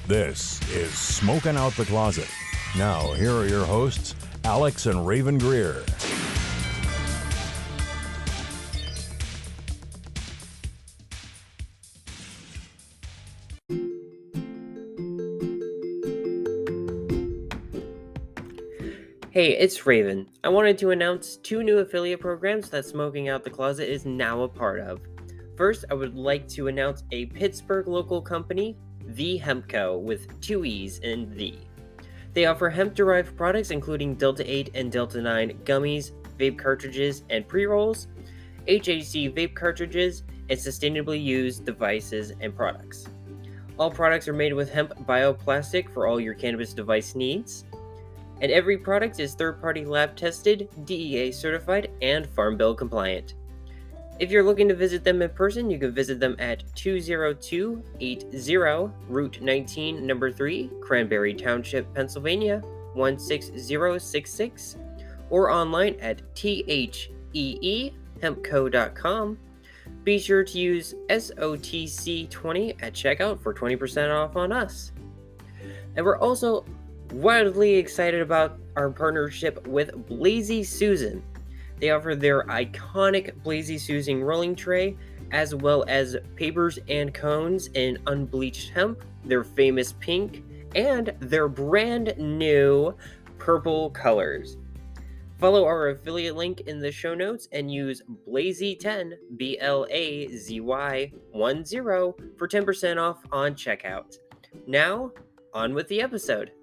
This is Smoking Out the Closet. Now, here are your hosts, Alex and Rayven Greer. Hey, it's Rayven. I wanted to announce 2 new affiliate programs that Smoking Out the Closet is now a part of. First, I would like to announce a Pittsburgh local company, The Hemp Co., with 2 E's in The. They offer hemp-derived products including Delta 8 and Delta 9 gummies, vape cartridges, and pre-rolls, HHC vape cartridges, and sustainably used devices and products. All products are made with hemp bioplastic for all your cannabis device needs. And every product is third-party lab tested, DEA certified, and Farm Bill compliant. If you're looking to visit them in person, you can visit them at 20280 Route 19, Number 3, Cranberry Township, Pennsylvania, 16066, or online at theehempco.com. Be sure to use SOTC20 at checkout for 20% off on us. And we're also wildly excited about our partnership with Blazy Susan. They offer their iconic Blazy Susan rolling tray, as well as papers and cones in unbleached hemp, their famous pink, and their brand new purple colors. Follow our affiliate link in the show notes and use Blazy10, BLAZY10, for 10% off on checkout. Now, on with the episode.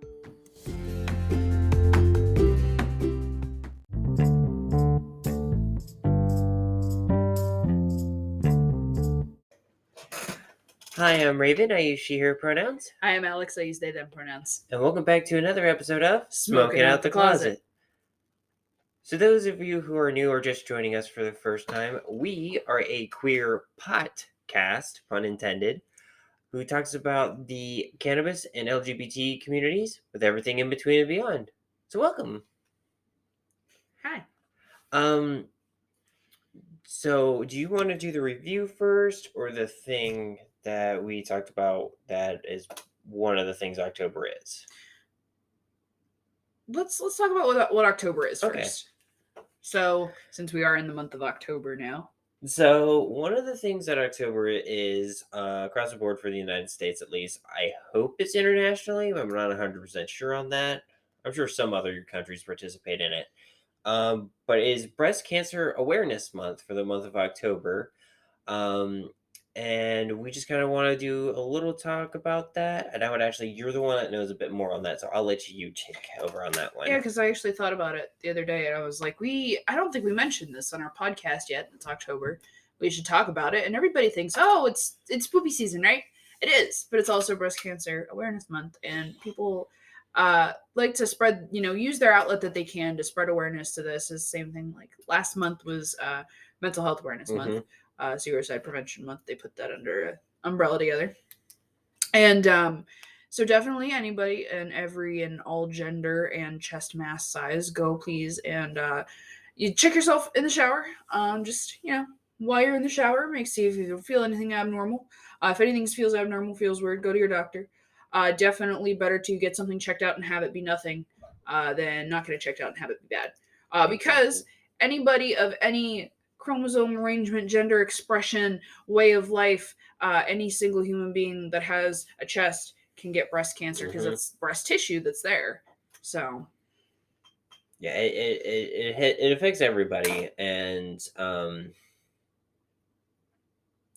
Hi, I'm Rayven. I use she, her pronouns. I am Alex. I use they, them pronouns. And welcome back to another episode of Smoking Out the Closet. So those of you who are new or just joining us for the first time, we are a queer podcast, pun intended, who talks about the cannabis and LGBT communities with everything in between and beyond. So welcome. Hi. So do you want to do the review first or the thing that we talked about that is one of the things October is? Let's talk about what October is Okay. first. So, since we are in the month of October now. So, one of the things that October is across the board for the United States, at least, I hope it's internationally, but I'm not 100% sure on that. I'm sure some other countries participate in it. But it is Breast Cancer Awareness Month for the month of October. And we just kind of want to do a little talk about that. And I would actually, you're the one that knows a bit more on that, so I'll let you take over on that one. Yeah, because I actually thought about it the other day, and I was like, I don't think we mentioned this on our podcast yet. It's October. We should talk about it. And everybody thinks, oh, it's poopy season, right? It is, but it's also Breast Cancer Awareness Month, and people like to spread, use their outlet that they can to spread awareness to this. Is the same thing. Like last month was Mental Health Awareness Month. Suicide Prevention Month. They put that under an umbrella together. And so definitely anybody in every and all gender and chest mass size, go please. And you check yourself in the shower. Just, while you're in the shower, see if you feel anything abnormal. If anything feels abnormal, feels weird, go to your doctor. Definitely better to get something checked out and have it be nothing than not get it checked out and have it be bad. Because anybody of any chromosome arrangement, gender expression, way of life, any single human being that has a chest can get breast cancer because it's breast tissue that's there. So yeah, it affects everybody, and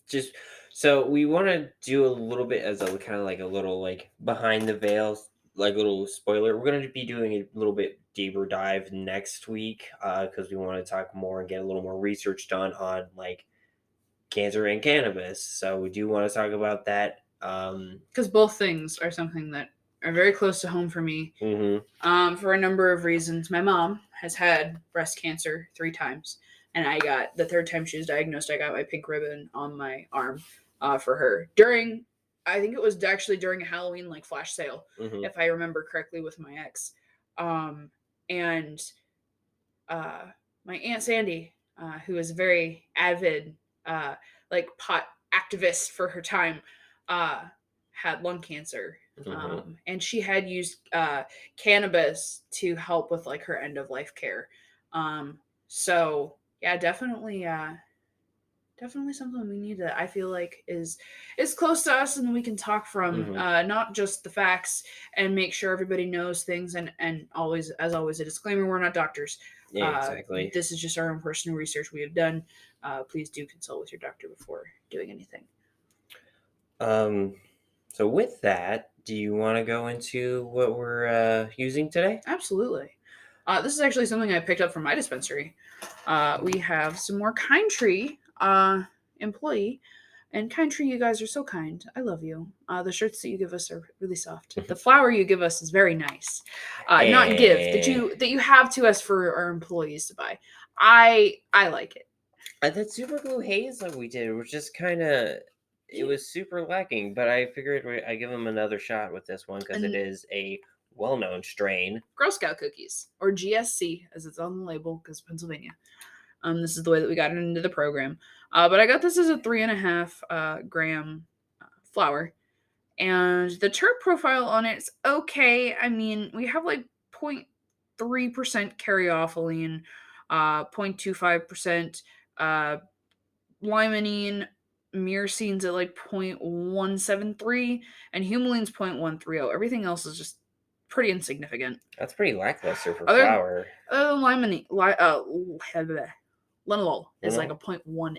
just so we want to do a little bit as a kind of like a little like behind the veil, like little spoiler. We're going to be doing a little bit deeper dive next week because we want to talk more and get a little more research done on like cancer and cannabis. So we do want to talk about that because both things are something that are very close to home for me. For a number of reasons. My mom has had breast cancer 3 times, and I got the 3rd time she was diagnosed. I got my pink ribbon on my arm for her I think it was actually during a Halloween like flash sale, if I remember correctly, with my ex. And my Aunt Sandy, who is a very avid, pot activist for her time, had lung cancer. Mm-hmm. And she had used cannabis to help with like her end of life care. So yeah, definitely something we need to, I feel like, is close to us and we can talk from, not just the facts, and make sure everybody knows things, and always, as always, a disclaimer: we're not doctors. Yeah, exactly. This is just our own personal research we have done. Please do consult with your doctor before doing anything. So with that, do you want to go into what we're using today? Absolutely. This is actually something I picked up from my dispensary. We have some more Kind Tree employee. And Kind Tree, you guys are so kind. I love you. The shirts that you give us are really soft. The flower you give us is very nice. Not give, that you have to us for our employees to buy. I like it. That super glue haze that we did was just kind of, it was super lacking, but I figured I give them another shot with this one because it is a well-known strain. Girl Scout cookies, or GSC as it's on the label, because Pennsylvania. This is the way that we got it into the program. But I got this as a 3.5 gram flour, and the terp profile on it's okay. I mean, we have like 0.3% caryophyllene, 0.25% limonene, myrcene's at like 0.173, and humoline's 0.130. Everything else is just pretty insignificant. That's pretty lackluster for flour. Other than limonene, linalool is like a 0.18.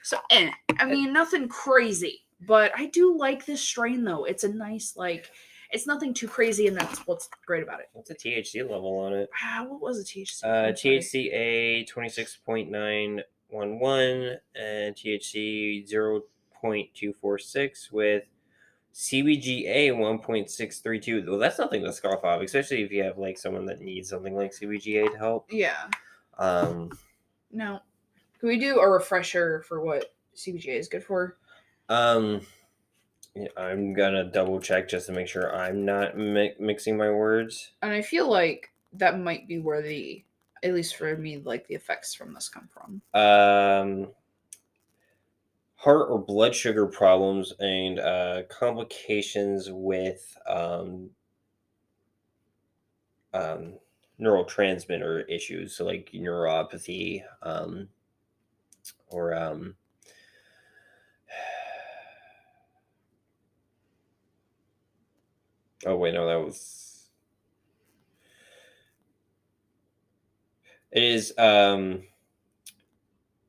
So, I mean, nothing crazy. But I do like this strain, though. It's a nice, like, it's nothing too crazy, and that's what's great about it. What's the THC level on it? What was the THC? THCA 26.911 and THC 0.246 with CBGA 1.632. Well, that's nothing to scoff off, especially if you have like someone that needs something like CBGA to help. Yeah. Now, can we do a refresher for what CBGA is good for? I'm gonna double check just to make sure I'm not mixing my words. And I feel like that might be where at least for me, like the effects from this come from. Heart or blood sugar problems and complications with neurotransmitter issues, so like neuropathy, or oh wait, no, that was, it is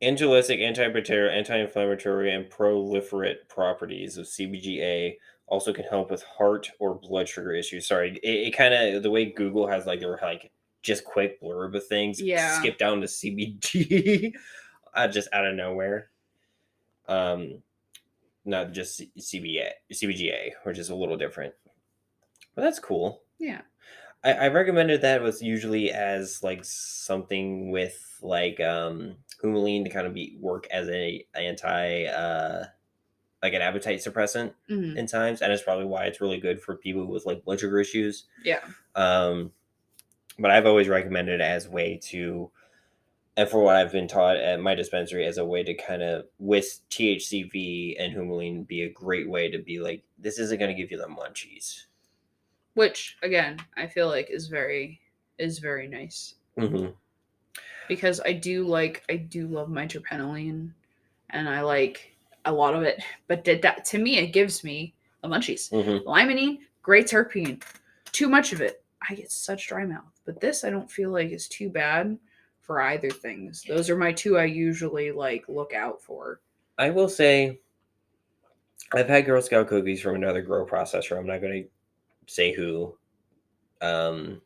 angelistic, antibacterial, anti-inflammatory, and proliferate properties of CBGA also can help with heart or blood sugar issues. Sorry, it kind of, the way Google has like their like just quick blurb of things, skip down to CBG just out of nowhere. Not just CBGA, which is a little different. But that's cool. Yeah. I recommended that was usually as like something with like humulene to kind of work as a like an appetite suppressant in times, and it's probably why it's really good for people with like blood sugar issues. Yeah. But I've always recommended it as a way to, and for what I've been taught at my dispensary, as a way to kind of, with THCV and humulene, be a great way to be like, this isn't going to give you the munchies. Which, again, I feel like is very nice. Mm-hmm. Because I do love my terpenoline, and I like a lot of it. But that, to me, it gives me the munchies. Limonene, great terpene. Too much of it, I get such dry mouth. But this, I don't feel like is too bad for either things. Those are my two I usually like look out for. I will say, I've had Girl Scout cookies from another grow processor. I'm not going to say who, because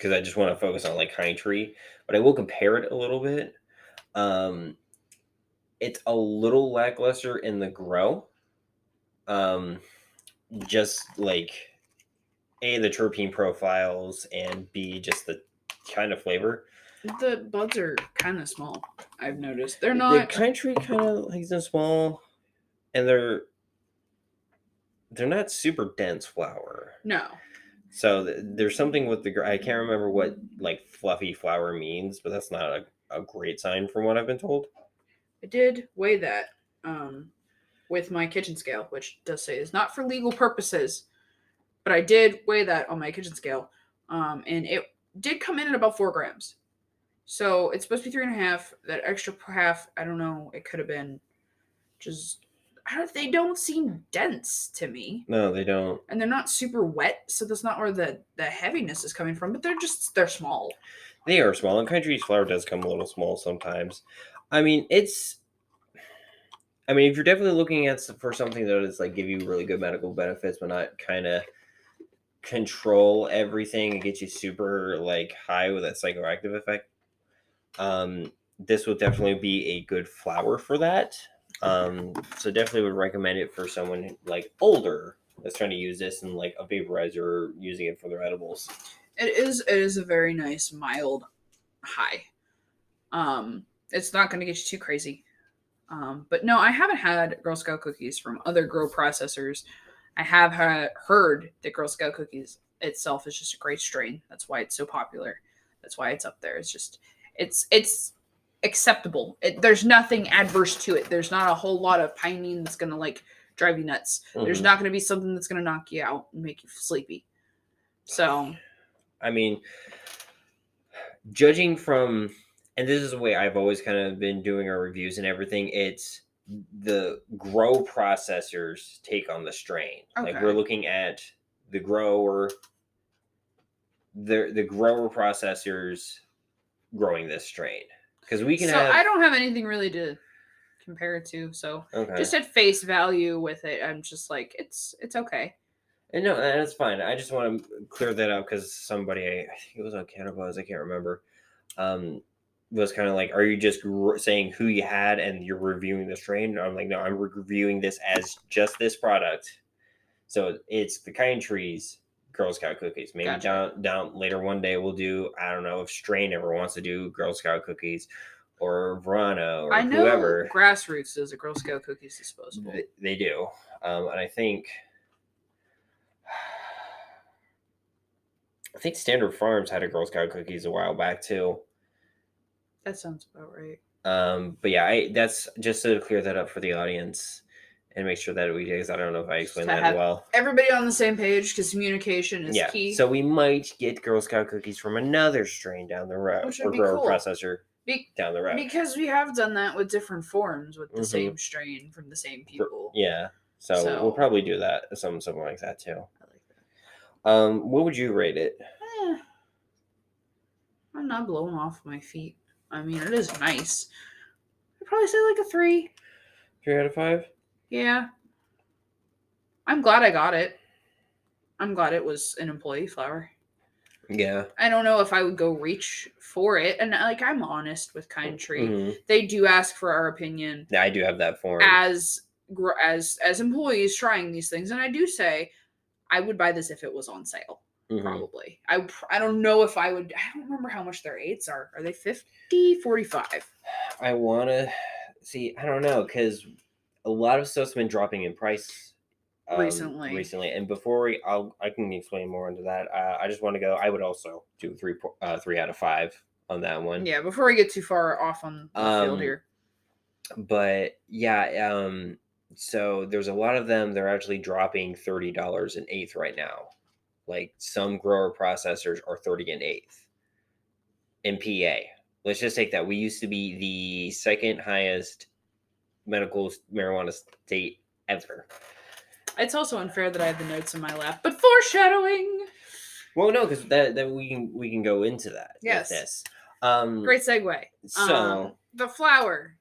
I just want to focus on like Kind Tree, but I will compare it a little bit. It's a little lackluster in the grow, just like A, the terpene profiles, and B, just the kind of flavor. The buds are kind of small, I've noticed. They're not, the Kind Tree kind of like them small, and they're not super dense flour. No. So there's something with I can't remember what like fluffy flour means, but that's not a great sign from what I've been told. I did weigh that. with my kitchen scale, which does say is not for legal purposes, but I did weigh that on my kitchen scale, and it did come in at about 4 grams. So it's supposed to be 3.5. That extra half, I don't know. It could have been just. They don't seem dense to me. No, they don't. And they're not super wet, so that's not where the heaviness is coming from. But they're small. They are small, and country flour does come a little small sometimes. I mean, if you're definitely looking at for something that is like give you really good medical benefits, but not kind of control everything and get you super like high with that psychoactive effect, this would definitely be a good flour for that. So definitely would recommend it for someone like older that's trying to use this and like a vaporizer or using it for their edibles. It is a very nice mild high. It's not going to get you too crazy. But no, I haven't had Girl Scout cookies from other grow processors. I have heard that Girl Scout cookies itself is just a great strain. That's why it's so popular. That's why it's up there. It's just it's acceptable. There's nothing adverse to it. There's not a whole lot of pinene that's going to like drive you nuts. Mm-hmm. There's not going to be something that's going to knock you out and make you sleepy. So, I mean, judging from, and this is the way I've always kind of been doing our reviews and everything, it's the grow processors take on the strain. Okay. Like we're looking at the grower, the grower processors growing this strain. Because we can I don't have anything really to compare it to. So just at face value with it, I'm just like, it's okay. And no, that's fine. I just want to clear that up because somebody, I think it was on Cannabis, I can't remember, was kind of like, are you just saying who you had and you're reviewing the strain? I'm like, no, I'm reviewing this as just this product. So it's the Kind Trees Girl Scout cookies. Maybe gotcha. down later one day we'll do, I don't know if Strain ever wants to do Girl Scout cookies or Verano or whoever. Grassroots does a Girl Scout cookies disposable. They do. And I think Standard Farms had a Girl Scout cookies a while back too. That sounds about right. But yeah, that's just to clear that up for the audience and make sure that because I don't know if I explained that well. Everybody on the same page because communication is key. So we might get Girl Scout cookies from another strain down the road or grower processor down the road. Because we have done that with different forms with the same strain from the same people. Yeah. So we'll probably do that, something like that too. I like that. What would you rate it? I'm not blowing off my feet. I mean, it is nice. I'd probably say like a 3. 3 out of 5? Yeah. I'm glad I got it. I'm glad it was an employee flower. Yeah. I don't know if I would go reach for it. And like, I'm honest with Kind Tree. Mm-hmm. They do ask for our opinion. Yeah, I do have that form. As employees trying these things. And I do say, I would buy this if it was on sale. Mm-hmm. Probably. I don't know if I would. I don't remember how much their 8s are. Are they 50, 45? I want to see. I don't know because a lot of stuff's been dropping in price recently. And before I can explain more into that. I just want to go. I would also do 3 out of 5 on that one. Yeah. Before we get too far off on the field here. But yeah. So there's a lot of them. They're actually dropping $30 an 8th right now. Like some grower processors are 30 an 8th in PA. Let's just take that. We used to be the second highest medical marijuana state ever. It's also unfair that I have the notes in my lap, but foreshadowing. Well, no, because that we can go into that. Yes. With this. Great segue. So the flower.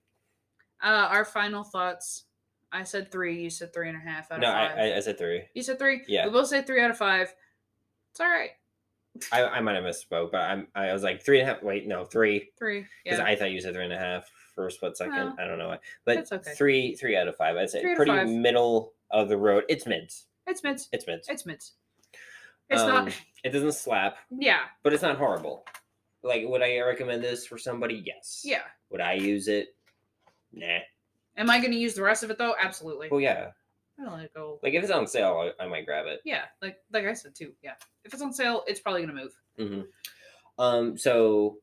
Our final thoughts. I said 3. You said 3.5 out of 5. No, I said 3. You said 3. Yeah. We both say 3 out of 5. It's all right. I might have misspoke, but I was like 3.5. Wait, no, 3. 3. Because I thought you said 3.5 for a split second. No, I don't know why, but it's okay. 3 out of 5. I'd say pretty middle of the road. It's mids. It's mids. It's mids. It's mids. It's not. It doesn't slap. Yeah. But it's not horrible. Like, would I recommend this for somebody? Yes. Yeah. Would I use it? Nah. Am I going to use the rest of it though? Absolutely. Well, yeah. I don't let it go. Like if it's on sale, I might grab it. Yeah, like I said too. Yeah, if it's on sale, it's probably gonna move. Mm-hmm. So,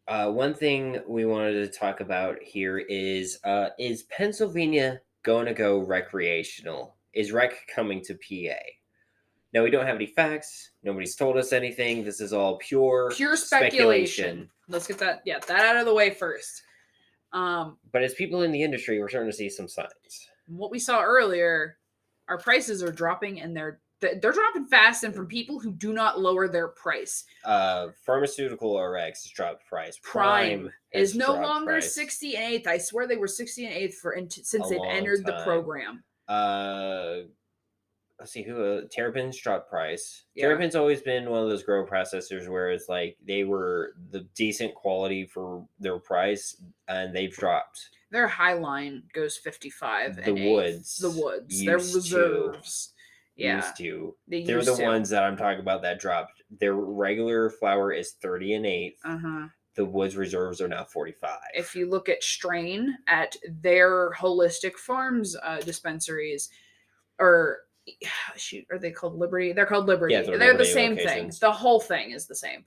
one thing we wanted to talk about here is Pennsylvania going to go recreational? Is rec coming to PA? Now, we don't have any facts. Nobody's told us anything. This is all pure speculation. Let's get that out of the way first. But as people in the industry, we're starting to see some signs. What we saw earlier, our prices are dropping, and they're dropping fast, and from people who do not lower their price. Pharmaceutical RX has dropped price. Prime is no longer 60 and 8th. I swear they were 60 and 8th since they've entered the program. Let's see who Terrapin's dropped price. Yeah. Terrapin's always been one of those grow processors where it's like they were the decent quality for their price, and they've dropped. Their high line goes 55. The Woods. Their reserves. Used to. They're the ones that I'm talking about that dropped. Their regular flower is 30 and 8th. The Woods reserves are now 45. If you look at strain at their holistic farms dispensaries, or shoot, are they called Liberty? They're called Liberty. Yeah, they're the same thing. The whole thing is the same.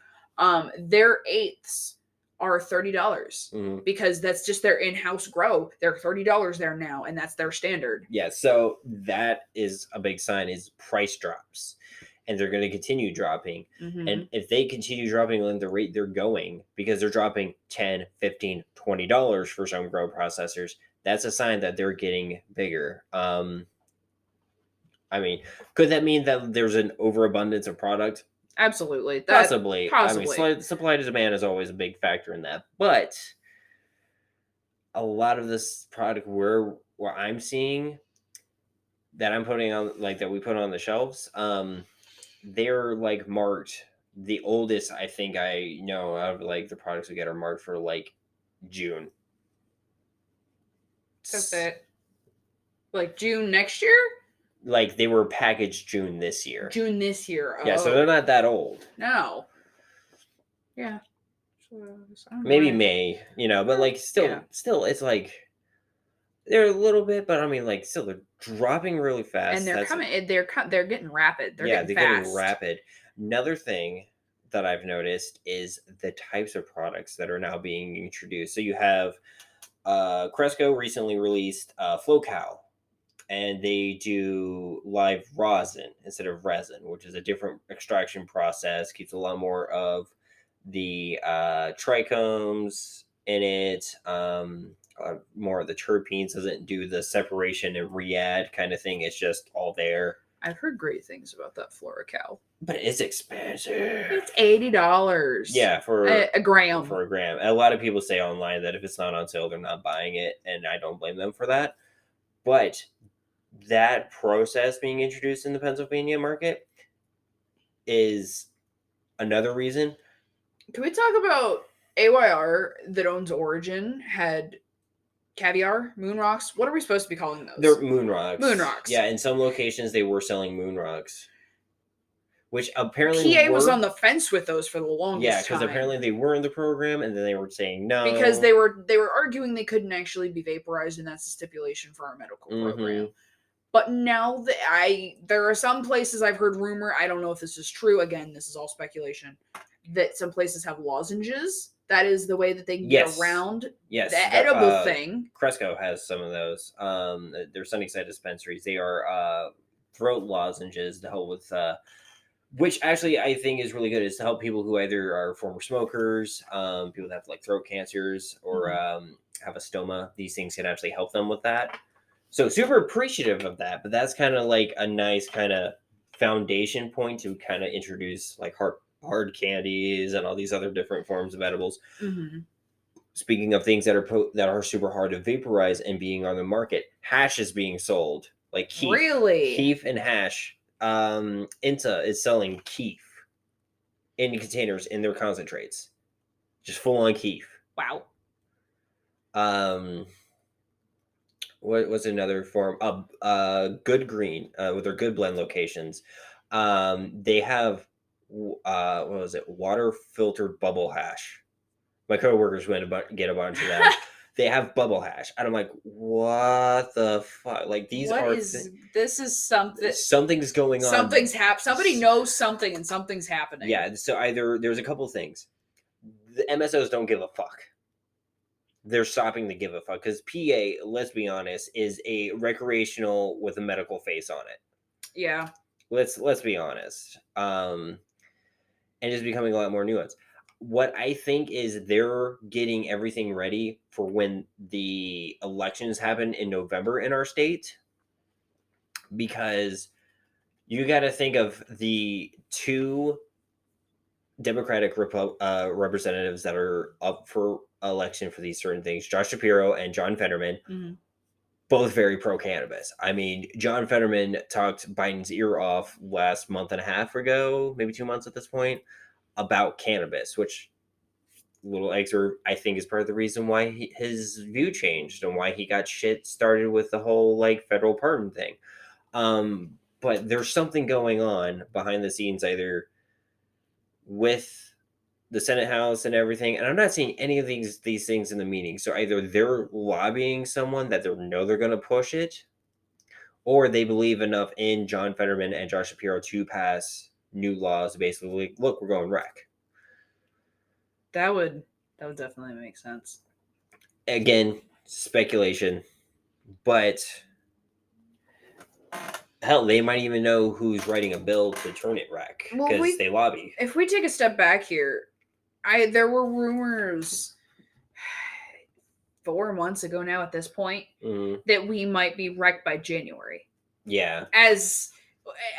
Their 8ths are $30 because that's just their in-house grow. They're $30 there now, and that's their standard. Yeah, so that is a big sign is price drops, and they're going to continue dropping. And if they continue dropping at the rate they're going, because they're dropping $10, $15, $20 for some grow processors, that's a sign that they're getting bigger. I mean, could that mean that there's an overabundance of product? Absolutely. Possibly. I mean, supply to demand is always a big factor in that. But a lot of this product where I'm seeing that I'm putting on, like that we put on the shelves, they're like marked. The oldest I think I know of like the products we get are marked for like June. That's it. Like June next year? Like they were packaged June this year. Oh. Yeah, so they're not that old. No. Yeah. Maybe May, but like still it's like they're a little bit, but I mean like still they're dropping really fast. And they're coming. They're getting rapid. They're getting rapid. Another thing that I've noticed is the types of products that are now being introduced. So you have Cresco recently released FlowCow. And they do live rosin instead of resin, which is a different extraction process. Keeps a lot more of the trichomes in it, more of the terpenes. Doesn't do the separation and re-add kind of thing. It's just all there. I've heard great things about that FloriCal. But it's expensive. It's $80. Yeah, for a gram. For a gram. A lot of people say online that if it's not on sale, they're not buying it, and I don't blame them for that. But that process being introduced in the Pennsylvania market is another reason. Can we talk about AYR that owns Origin had caviar, moon rocks? What are we supposed to be calling those? They're moon rocks. Moon rocks. Yeah, in some locations they were selling moon rocks, which apparently PA was on the fence with those for the longest time. Yeah, because apparently they were in the program, and then they were saying no because they were arguing they couldn't actually be vaporized, and that's a stipulation for our medical program. But now there are some places I've heard rumor, I don't know if this is true, again, this is all speculation, that some places have lozenges. That is the way that they can get around the edible thing. Cresco has some of those. They're Sunnyside dispensaries. They are throat lozenges to help with, which actually I think is really good, is to help people who either are former smokers, people that have like throat cancers, or have a stoma. These things can actually help them with that. So super appreciative of that, but that's kind of like a nice kind of foundation point to kind of introduce like hard candies and all these other different forms of edibles. Speaking of things that are super hard to vaporize and being on the market, hash is being sold. Like keef. Really? Keef and hash. Inta is selling keef in containers in their concentrates. Just full on keef. Wow. What's another form? Good Green, with their Good Blend locations. They have what was it? Water filtered bubble hash. My coworkers went get a bunch of that. They have bubble hash, and I'm like, what the fuck? Like these this is something. Something's going on. Something's happening. Somebody knows something, and something's happening. Yeah. So either there's a couple things. The MSOs don't give a fuck. they're stopping to give a fuck, because PA, let's be honest, is a recreational with a medical face on it. Yeah. Let's be honest. And it's becoming a lot more nuanced. What I think is they're getting everything ready for when the elections happen in November in our state, because you got to think of the two Democratic representatives that are up for election for these certain things, Josh Shapiro and John Fetterman, both very pro cannabis. I mean, John Fetterman talked Biden's ear off last month and a half ago, maybe 2 months at this point, about cannabis, which little excerpt I think is part of the reason why his view changed and why he got shit started with the whole like federal pardon thing. But there's something going on behind the scenes, either with the Senate House and everything. And I'm not seeing any of these things in the meeting. So either they're lobbying someone that they know they're going to push it, or they believe enough in John Fetterman and Josh Shapiro to pass new laws. Basically, look, we're going rec. That would definitely make sense. Again, speculation, but hell, they might even know who's writing a bill to turn it rec because they lobby. If we take a step back here, there were rumors 4 months ago now at this point that we might be rec by January. Yeah. As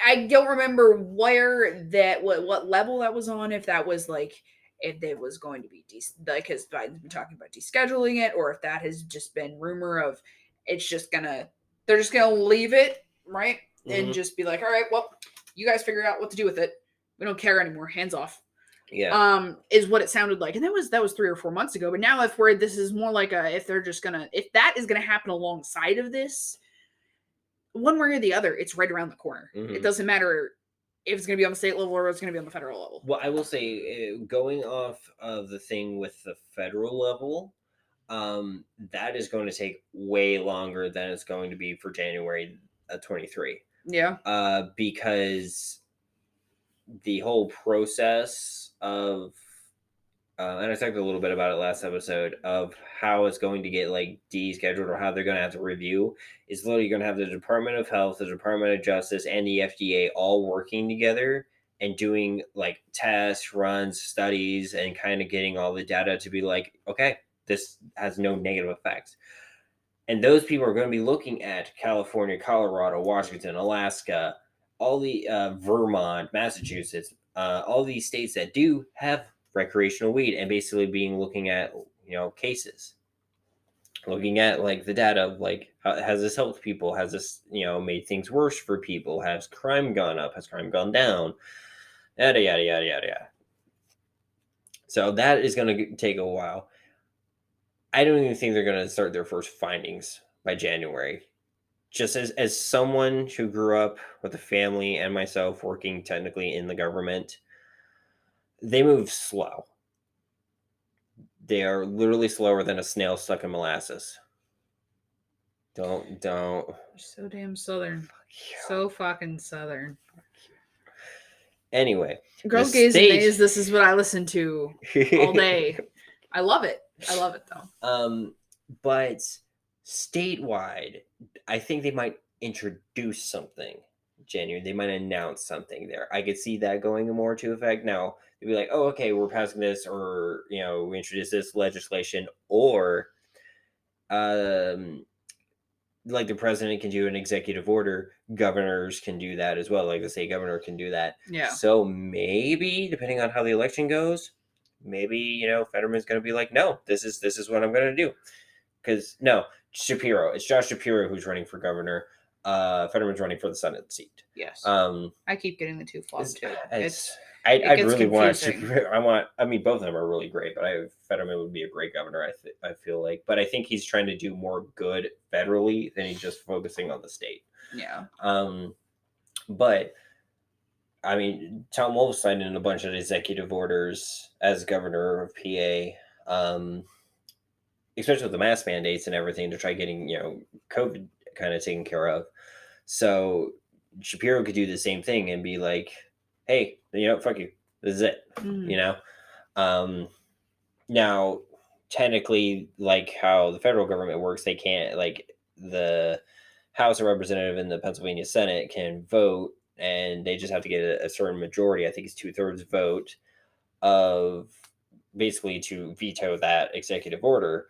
I don't remember what level that was on, if that was like if it was going to be because Biden's been talking about descheduling it, or if that has just been rumor of they're just gonna leave it, right? And just be like, all right, well, you guys figure out what to do with it. We don't care anymore. Hands off. Yeah. Is what it sounded like. And that was 3 or 4 months ago. But now this is more like if that is gonna happen alongside of this, one way or the other, it's right around the corner. It doesn't matter if it's going to be on the state level or it's going to be on the federal level. Well, I will say, going off of the thing with the federal level, that is going to take way longer than it's going to be for January 23. Yeah. Because the whole process of and I talked a little bit about it last episode of how it's going to get like descheduled, or how they're going to have to review, is literally going to have the Department of Health, the Department of Justice, and the FDA all working together and doing like tests, runs, studies, and kind of getting all the data to be like, okay, this has no negative effects. And those people are going to be looking at California, Colorado, Washington, Alaska, all the Vermont, Massachusetts, all these states that do have recreational weed, and basically looking at cases, looking at like the data of like, has this helped people, has this made things worse for people, has crime gone up, has crime gone down, yada yada yada yada yada. So that is going to take a while. I don't even think they're going to start their first findings by January. Just as someone who grew up with a family and myself working technically in the government, they move slow. They are literally slower than a snail stuck in molasses. Don't. You're so damn southern. So fucking southern. Anyway. Girls, gays, and nays, this is what I listen to all day. I love it. I love it though. But statewide, I think they might introduce something. January, they might announce something there. I could see that going more to effect. Now, they'd be like, oh, okay, we're passing this, or we introduce this legislation, or like the president can do an executive order, governors can do that as well. Like the state governor can do that. Yeah. So maybe, depending on how the election goes, maybe Fetterman's going to be like, no, this is what I'm going to do. Because no, Shapiro, it's Josh Shapiro who's running for governor. Fetterman's running for the Senate seat. Yes. I keep getting the two flopped too. I really want Shapiro. I mean, both of them are really great, but Fetterman would be a great governor. I feel like, but I think he's trying to do more good federally than he's just focusing on the state. Yeah. But I mean, Tom Wolf signed in a bunch of executive orders as governor of PA, especially with the mask mandates and everything, to try getting COVID kind of taken care of. So Shapiro could do the same thing and be like, hey, fuck you, this is it. Now technically, like how the federal government works, they can't, like, the House of Representative and the Pennsylvania Senate can vote, and they just have to get a certain majority. I think it's 2/3 vote of basically to veto that executive order.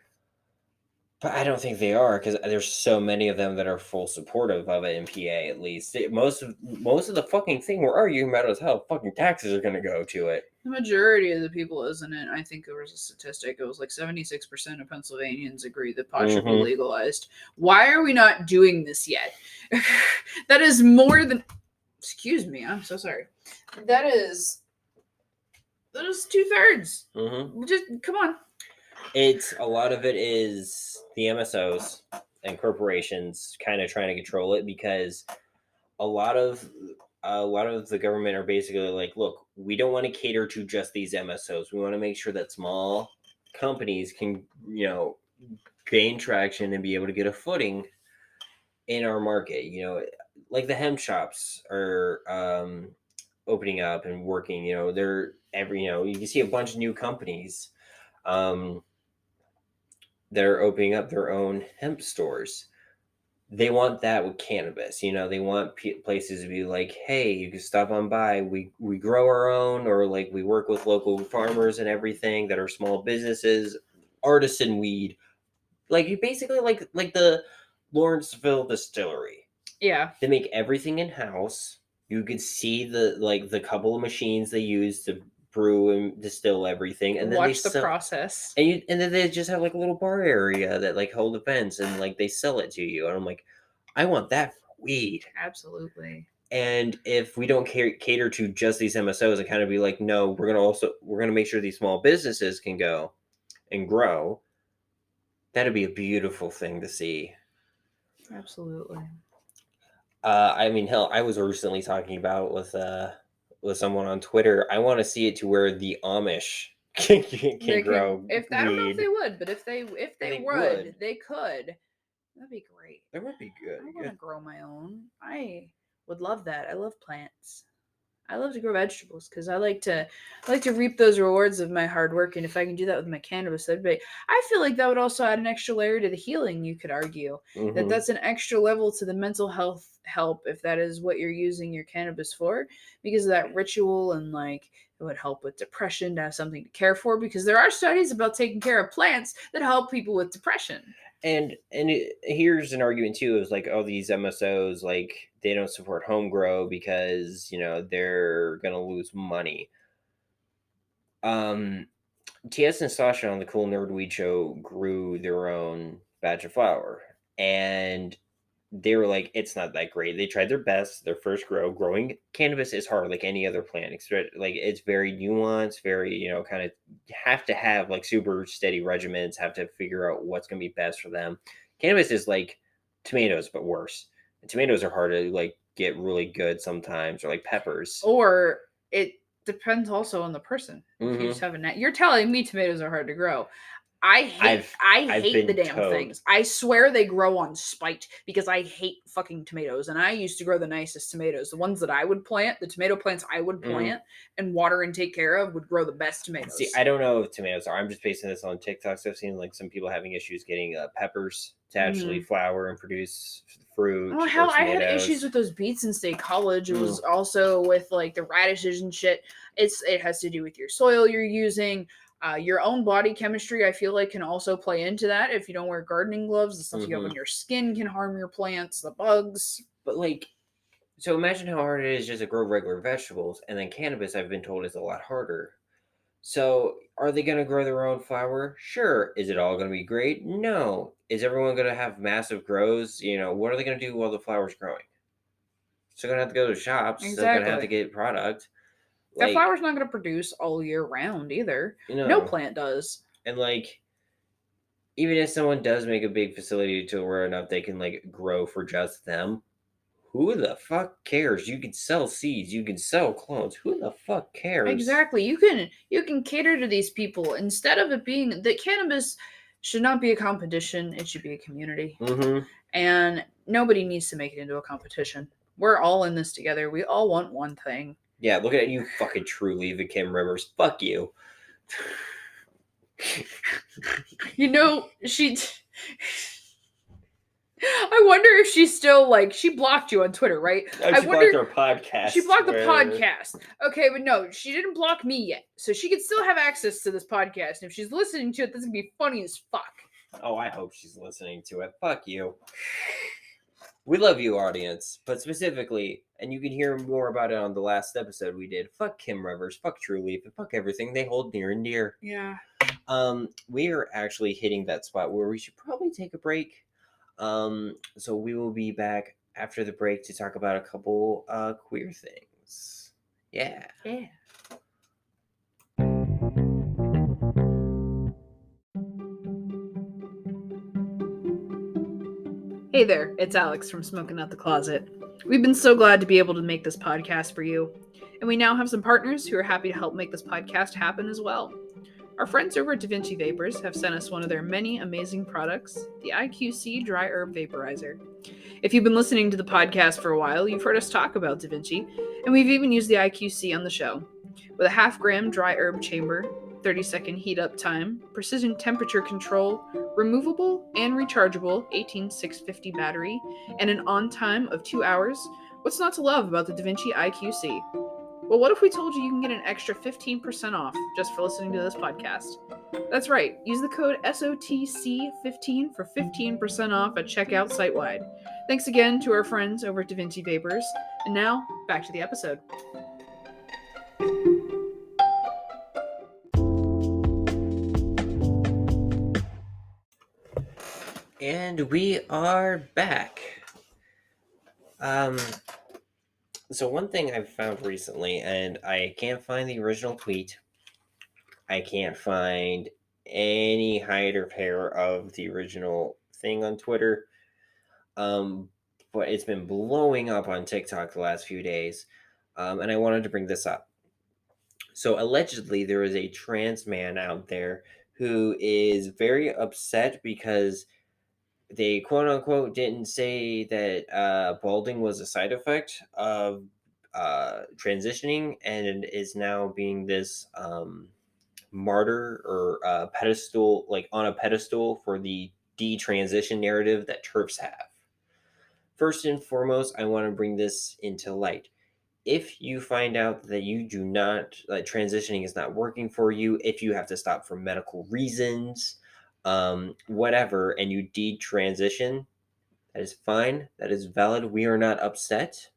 But I don't think they are, because there's so many of them that are full supportive of it in PA. At least most of the fucking thing we're arguing about is how fucking taxes are going to go to it. The majority of the people, isn't it? I think there was a statistic. It was like 76% of Pennsylvanians agree that pot should be legalized. Why are we not doing this yet? That is more than. Excuse me. I'm so sorry. That is 2/3. Just come on. It's a lot of it is the MSOs and corporations kind of trying to control it, because a lot of the government are basically like, look, we don't want to cater to just these MSOs. We want to make sure that small companies can, gain traction and be able to get a footing in our market. Like the hemp shops are opening up and working. They're you can see a bunch of new companies that are opening up their own hemp stores. They want that with cannabis. They want places to be like, hey, you can stop on by. We grow our own, or like we work with local farmers and everything that are small businesses, artisan weed. Like you basically like the Lawrenceville distillery. Yeah. They make everything in house. You could see the couple of machines they use to brew and distill everything, and then watch the process. And then they just have like a little bar area that like hold events, and like they sell it to you. And I'm like, I want that for weed. Absolutely. And if we don't cater to just these MSOs and kind of be like, no, we're gonna make sure these small businesses can go and grow. That'd be a beautiful thing to see. Absolutely. I mean, hell, I was recently talking about with someone on Twitter. I want to see it to where the Amish can grow. If I don't know if they would, but if they would, they could. That'd be great. That would be good. I want to grow my own. I would love that. I love plants. I love to grow vegetables because I like to reap those rewards of my hard work. And if I can do that with my cannabis, that'd be. I feel like that would also add an extra layer to the healing. You could argue that's an extra level to the mental health help if that is what you're using your cannabis for, because of that ritual, and like it would help with depression to have something to care for, because there are studies about taking care of plants that help people with depression. And here's an argument too, is like, oh, these MSOs, like they don't support home grow because they're gonna lose money. TS and Sasha on the Cool Nerd Weed Show grew their own batch of flower, and they were like, it's not that great. They tried their best. Their first growing cannabis is hard, like any other plant. Like it's very nuanced, very kind of have to have like super steady regimens. Have to figure out what's going to be best for them. Cannabis is like tomatoes, but worse. And tomatoes are hard to like get really good sometimes, or like peppers. Or it depends also on the person. If you just have you're telling me tomatoes are hard to grow. I hate the damn things. I swear they grow on spite, because I hate fucking tomatoes. And I used to grow the nicest tomatoes. The ones that I would plant, the tomato plants I would plant and water and take care of, would grow the best tomatoes. See, I don't know if tomatoes are. I'm just basing this on TikToks. I've seen like some people having issues getting peppers to actually flower and produce fruit. Oh, hell, I had issues with those beets in state college. It was also with like the radishes and shit. It has to do with your soil you're using. Your own body chemistry, I feel like, can also play into that. If you don't wear gardening gloves, the stuff you have on your skin can harm your plants, the bugs. But like, so imagine how hard it is just to grow regular vegetables, and then cannabis, I've been told, is a lot harder. So are they going to grow their own flower? Sure. Is it all going to be great? No. Is everyone going to have massive grows? What are they going to do while the flower's growing? So they're going to have to go to shops. Exactly. They're going to have to get product. That flower's not going to produce all year round either. No plant does. And like, even if someone does make a big facility to where enough they can like grow for just them, who the fuck cares? You can sell seeds, you can sell clones. Who the fuck cares? Exactly. You can cater to these people instead of it being that cannabis should not be a competition. It should be a community. And nobody needs to make it into a competition. We're all in this together. We all want one thing. Yeah, look at you fucking truly, the Kim Rivers. Fuck you. You know, I wonder if she's still like, she blocked you on Twitter, right? Oh, she blocked our podcast. She blocked the podcast. Okay, but no, she didn't block me yet. So she can still have access to this podcast. And if she's listening to it, this is going to be funny as fuck. Oh, I hope she's listening to it. Fuck you. We love you, audience. But specifically, and you can hear more about it on the last episode we did, fuck Kim Rivers, fuck True Leaf, and fuck everything they hold near and dear. Yeah. We are actually hitting that spot where we should probably take a break. So we will be back after the break to talk about a couple queer things. Yeah. Yeah. Hey there, it's Alex from Smoking Out the Closet. We've been so glad to be able to make this podcast for you. And we now have some partners who are happy to help make this podcast happen as well. Our friends over at Da Vinci Vapors have sent us one of their many amazing products, the IQC Dry Herb Vaporizer. If you've been listening to the podcast for a while, you've heard us talk about Da Vinci, and we've even used the IQC on the show. With a half-gram dry herb chamber, 30-second heat-up time, precision temperature control, removable and rechargeable 18650 battery, and an on-time of 2 hours, what's not to love about the Da Vinci IQC? Well, what if we told you can get an extra 15% off just for listening to this podcast? That's right. Use the code SOTC15 for 15% off at checkout site-wide. Thanks again to our friends over at Da Vinci Vapors. And now, back to the episode. And we are back. So one thing I've found recently, and I can't find the original tweet. I can't find any hide or hair of the original thing on Twitter. But it's been blowing up on TikTok the last few days. And I wanted to bring this up. So allegedly there is a trans man out there who is very upset because they quote unquote didn't say that balding was a side effect of transitioning, and is now being this martyr or pedestal, like on a pedestal for the detransition narrative that TERFs have. First and foremost, I want to bring this into light. If you find out that you do not, like, transitioning is not working for you, if you have to stop for medical reasons, whatever, and you detransition, that is fine. That is valid. We are not upset.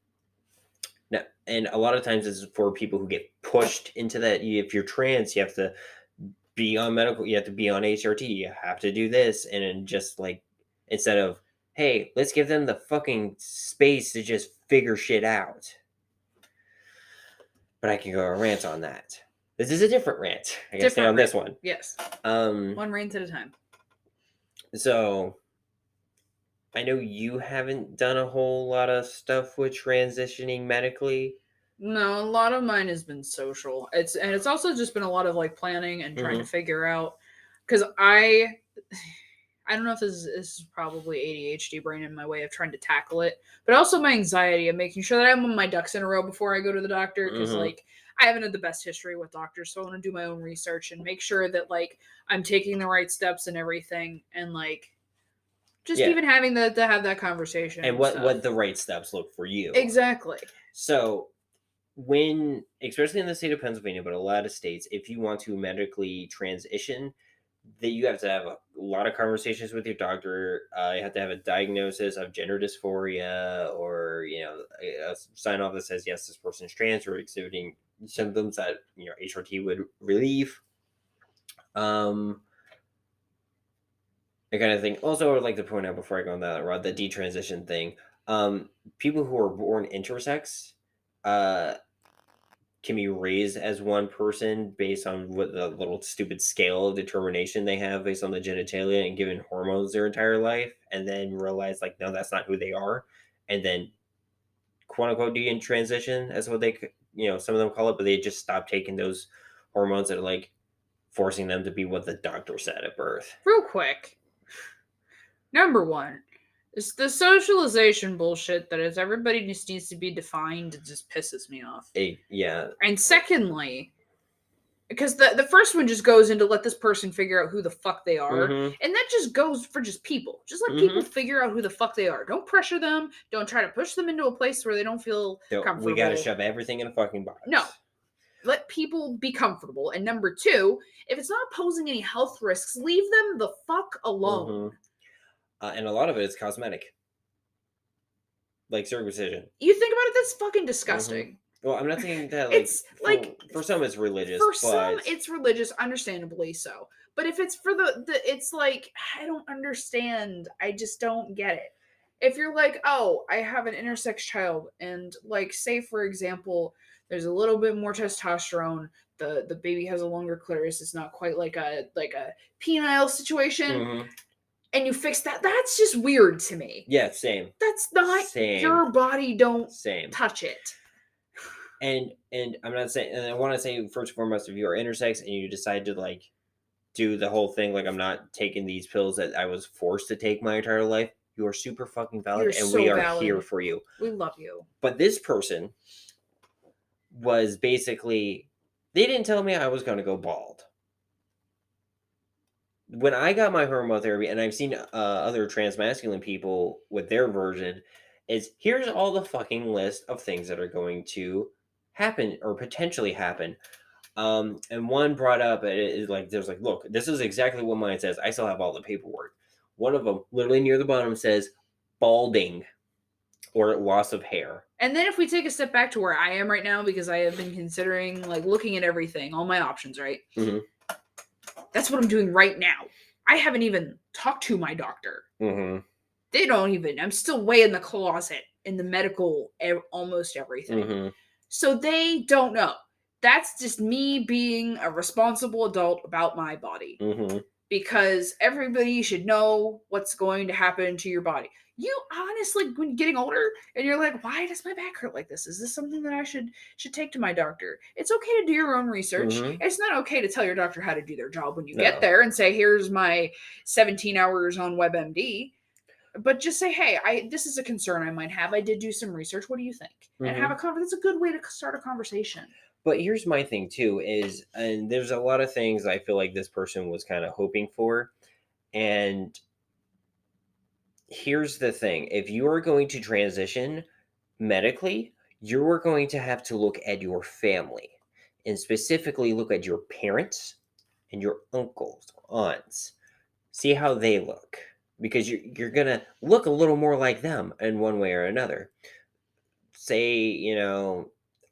Now, and a lot of times this is for people who get pushed into that. If you're trans, you have to be on medical, you have to be on HRT, you have to do this, and then just like, instead of, hey, let's give them the fucking space to just figure shit out. But I can go a rant on that. This is a different rant. I gotta stay on this one. Yes. One rant at a time. So I know you haven't done a whole lot of stuff with transitioning medically. No, a lot of mine has been social. It's also just been a lot of like planning and trying to figure out, because I don't know if this is probably ADHD brain in my way of trying to tackle it, but also my anxiety of making sure that I'm on my ducks in a row before I go to the doctor, because like I haven't had the best history with doctors, so I want to do my own research and make sure that like I'm taking the right steps and everything, and like just even having to have that conversation and what the right steps look for you. Exactly. So when, especially in the state of Pennsylvania, but a lot of states, if you want to medically transition, that you have to have a lot of conversations with your doctor. You have to have a diagnosis of gender dysphoria, or a sign off that says yes, this person's trans, or exhibiting symptoms that HRT would relieve. That kind of thing. Also, I would like to point out before I go on that route, the detransition thing. People who are born intersex can be raised as one person based on what the little stupid scale of determination they have based on the genitalia, and given hormones their entire life, and then realize like, no, that's not who they are, and then quote unquote detransition, that's what they some of them call it, but they just stop taking those hormones that are like forcing them to be what the doctor said at birth. Real quick, number one, it's the socialization bullshit that is everybody just needs to be defined. It just pisses me off. Yeah. And secondly, Because the first one just goes into let this person figure out who the fuck they are. Mhm. And that just goes for just people. Just let people figure out who the fuck they are. Don't pressure them. Don't try to push them into a place where they don't feel comfortable. We gotta shove everything in a fucking box. No. Let people be comfortable. And number two, if it's not posing any health risks, leave them the fuck alone. And a lot of it is cosmetic. Like circumcision. You think about it, that's fucking disgusting. Well, I'm not saying that like It's like for some it's religious. For some it's religious, understandably so. But if it's for the it's like I don't understand. I just don't get it. If you're like, "Oh, I have an intersex child," and like say for example, there's a little bit more testosterone, the baby has a longer clitoris, it's not quite like a penile situation. And you fix that, that's just weird to me. Yeah, same. That's not your body, don't touch it. And I'm not saying, and I want to say first and foremost, if you are intersex and you decide to like do the whole thing, like I'm not taking these pills that I was forced to take my entire life, you are super fucking valid, and we are here for you. We love you. But this person was basically, they didn't tell me I was going to go bald. When I got my hormone therapy, and I've seen other transmasculine people with their version, is here's all the fucking list of things that are going to happen or potentially happen. And one brought up, there's like, look, this is exactly what mine says. I still have all the paperwork. One of them, literally near the bottom, says balding or loss of hair. And then if we take a step back to where I am right now, because I have been considering like looking at everything, all my options, right? That's what I'm doing right now. I haven't even talked to my doctor. They don't even. I'm still way in the closet in the medical, almost everything. So they don't know. That's just me being a responsible adult about my body. Because everybody should know what's going to happen to your body. You honestly, when you're getting older and you're like, why does my back hurt like this? Is this something that I should take to my doctor? It's okay to do your own research. It's not okay to tell your doctor how to do their job when you get there and say, here's my 17 hours on WebMD. But just say, hey, this is a concern I might have. I did do some research. What do you think? And have a conversation. That's a good way to start a conversation. But here's my thing too is, and there's a lot of things I feel like this person was kind of hoping for. And here's the thing. If you are going to transition medically, you are going to have to look at your family and specifically look at your parents and your uncles, aunts. See how they look, because you're going to look a little more like them in one way or another. Say,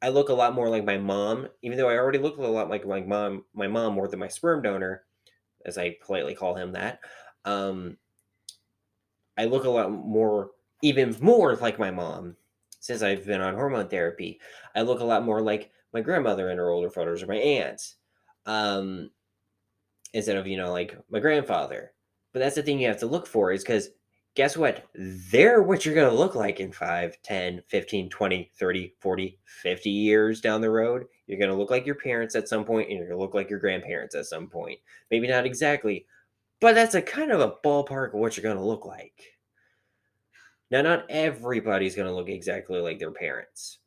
I look a lot more like my mom, even though I already look a lot like my mom more than my sperm donor, as I politely call him that. I look a lot more, even more like my mom since I've been on hormone therapy. I look a lot more like my grandmother in her older photos or my aunts, instead of, like my grandfather. But that's the thing you have to look for, is because guess what? They're what you're going to look like in 5, 10, 15, 20, 30, 40, 50 years down the road. You're going to look like your parents at some point, and you're going to look like your grandparents at some point. Maybe not exactly, but that's a kind of a ballpark of what you're going to look like. Now, not everybody's going to look exactly like their parents.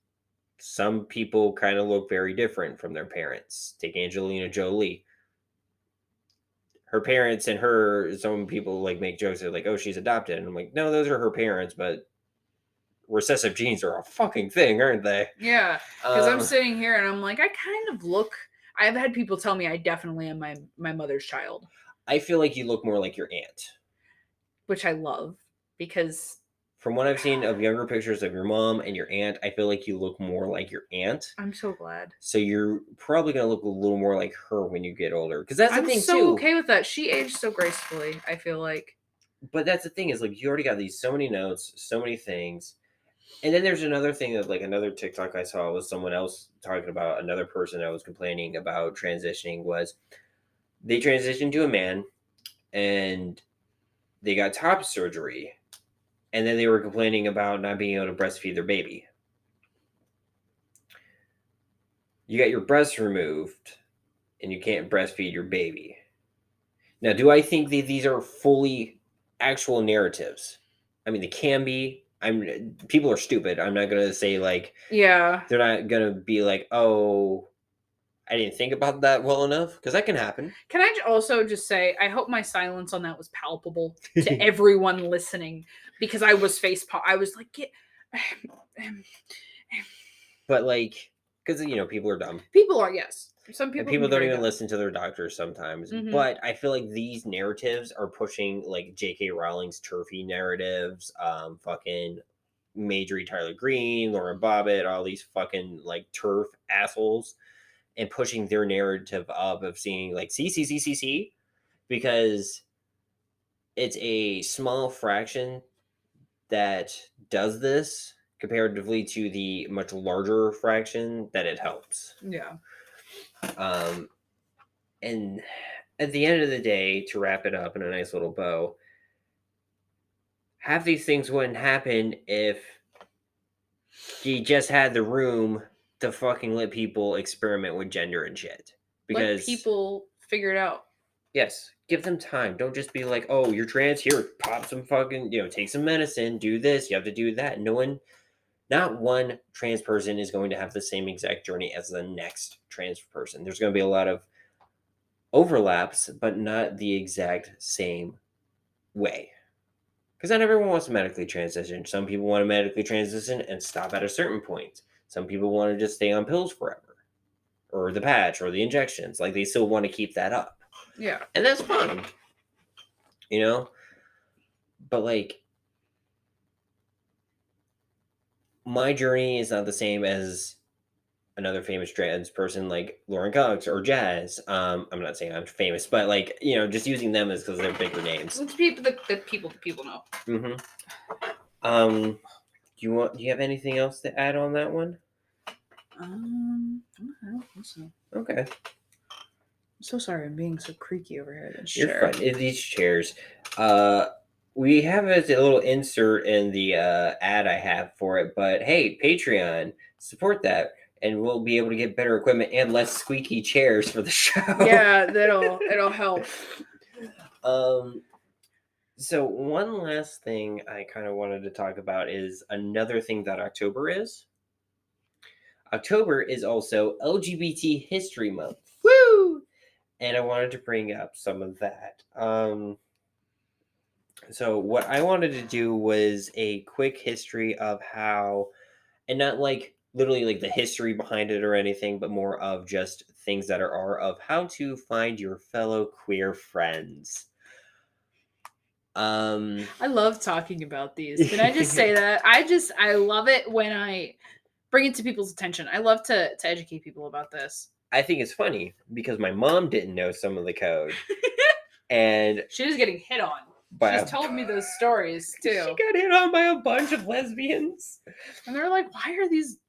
Some people kind of look very different from their parents. Take Angelina Jolie. Her parents and her, some people like make jokes, they're like, oh, she's adopted. And I'm like, no, those are her parents, but recessive genes are a fucking thing, aren't they? Yeah, because I'm sitting here and I'm like, I kind of look, I've had people tell me I definitely am my mother's child. I feel like you look more like your aunt. Which I love, because from what I've seen of younger pictures of your mom and your aunt, I feel like you look more like your aunt. I'm so glad. So you're probably going to look a little more like her when you get older. Because that's the thing, too. I'm so okay with that. She aged so gracefully, I feel like. But that's the thing, is like you already got these so many notes, so many things. And then there's another thing that, like, another TikTok I saw was someone else talking about, another person that was complaining about transitioning, was they transitioned to a man and they got top surgery. And then they were complaining about not being able to breastfeed their baby. You got your breast removed, and you can't breastfeed your baby. Now, do I think that these are fully actual narratives? I mean, they can be. People are stupid. I'm not going to say, like... Yeah. They're not going to be like, oh, I didn't think about that well enough because that can happen. Can I also just say, I hope my silence on that was palpable to everyone listening, because I was I was like, But like, because people are dumb. people are, yes. Some And people people can be don't very even dumb. listen to their doctors sometimes. Mhm. But I feel like these narratives are pushing like J.K. Rowling's turfy narratives, fucking Majorie Tyler Green, Lauren Bobbitt, all these fucking like turf assholes, and pushing their narrative up of seeing like see, because it's a small fraction that does this comparatively to the much larger fraction that it helps. Yeah. And at the end of the day, to wrap it up in a nice little bow, half these things wouldn't happen if you just had the room to fucking let people experiment with gender and shit. Let Because people figure it out. yes, give them time. Don't just be like, oh, you're trans, here, pop some fucking, take some medicine, do this, you have to do that. Not one trans person is going to have the same exact journey as the next trans person. There's going to be a lot of overlaps, but not the exact same way. Because not everyone wants to medically transition. Some people want to medically transition and stop at a certain point. Some people want to just stay on pills forever, or the patch, or the injections. Like they still want to keep that up. Yeah. And that's fine. But like, my journey is not the same as another famous trans person like Lauren Cox or Jazz. I'm not saying I'm famous, but like, just using them as because they're bigger names. It's people the people know. Mm-hmm. Do you have anything else to add on that one? I don't think so. Okay. I'm so sorry I'm being so creaky over here. You're fine. These chairs. We have a little insert in the ad I have for it, but hey, Patreon, support that, and we'll be able to get better equipment and less squeaky chairs for the show. Yeah, it'll help. So one last thing I kind of wanted to talk about is another thing that October is. October is also LGBT History Month. Woo! And I wanted to bring up some of that. So what I wanted to do was a quick history of how, and not like literally like the history behind it or anything, but more of just things that are of how to find your fellow queer friends. I love talking about these. Can I just say that? I love it when I bring it to people's attention. I love to educate people about this. I think it's funny because my mom didn't know some of the code. And she was getting hit on. She's told me those stories too. She got hit on by a bunch of lesbians. And they're like,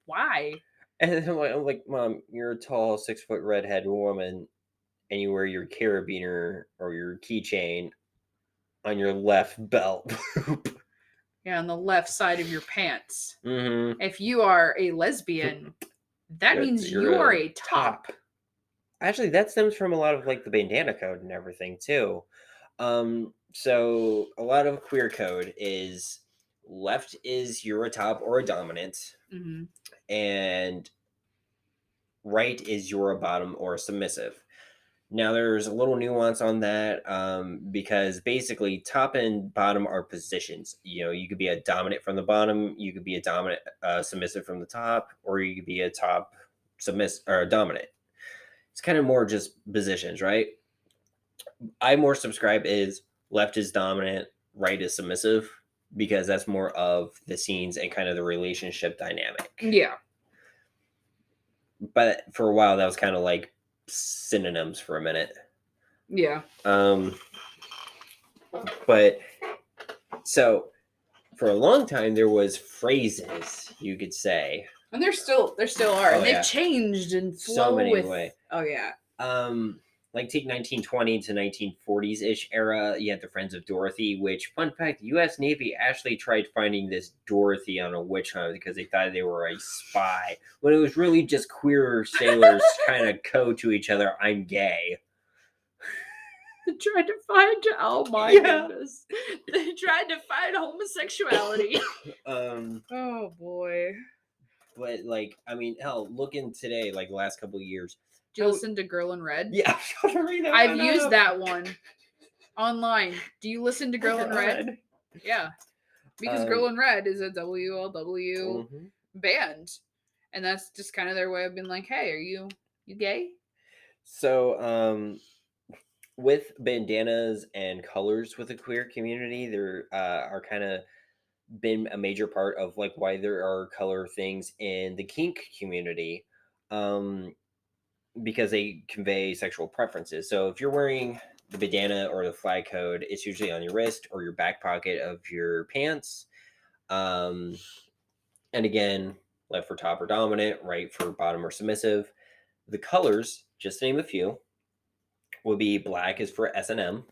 why? And I'm like, Mom, you're a tall 6-foot redhead woman and you wear your carabiner or your keychain on your left belt loop. Yeah, on the left side of your pants. Mm-hmm. If you are a lesbian, that means you are a top. Actually, that stems from a lot of like the bandana code and everything too. So a lot of queer code is left is you're a top or a dominant, and right is you're a bottom or a submissive. Now, there's a little nuance on that because basically top and bottom are positions. You could be a dominant from the bottom, you could be a dominant submissive from the top, or you could be a top submissive or a dominant. It's kind of more just positions, right? I more subscribe is left is dominant, right is submissive, because that's more of the scenes and kind of the relationship dynamic. Yeah. But for a while, that was kind of like synonyms for a minute. Yeah. But so for a long time there was phrases you could say, and there still are, and they've changed and so many ways. Oh yeah. Like take 1920 to 1940s ish era. You had the Friends of Dorothy, which, fun fact, the U.S. Navy actually tried finding this Dorothy on a witch hunt because they thought they were a spy, when it was really just queer sailors kind of code to each other, "I'm gay." They tried to find, oh my goodness, they tried to find homosexuality. Oh boy. But like, I mean, hell, looking today, like the last couple of years, Do you listen to Girl in Red? Yeah, I'm gonna read that I've one used up. that one online. Do you listen to Girl in Red? Yeah. Because Girl in Red is a WLW band. And that's just kind of their way of being like, hey, are you gay? So, with bandanas and colors with the queer community, there are kind of been a major part of like why there are color things in the kink community, because they convey sexual preferences. So if you're wearing the bandana or the flag code, it's usually on your wrist or your back pocket of your pants. And again, left for top or dominant, right for bottom or submissive. The colors, just to name a few, will be black is for S&M,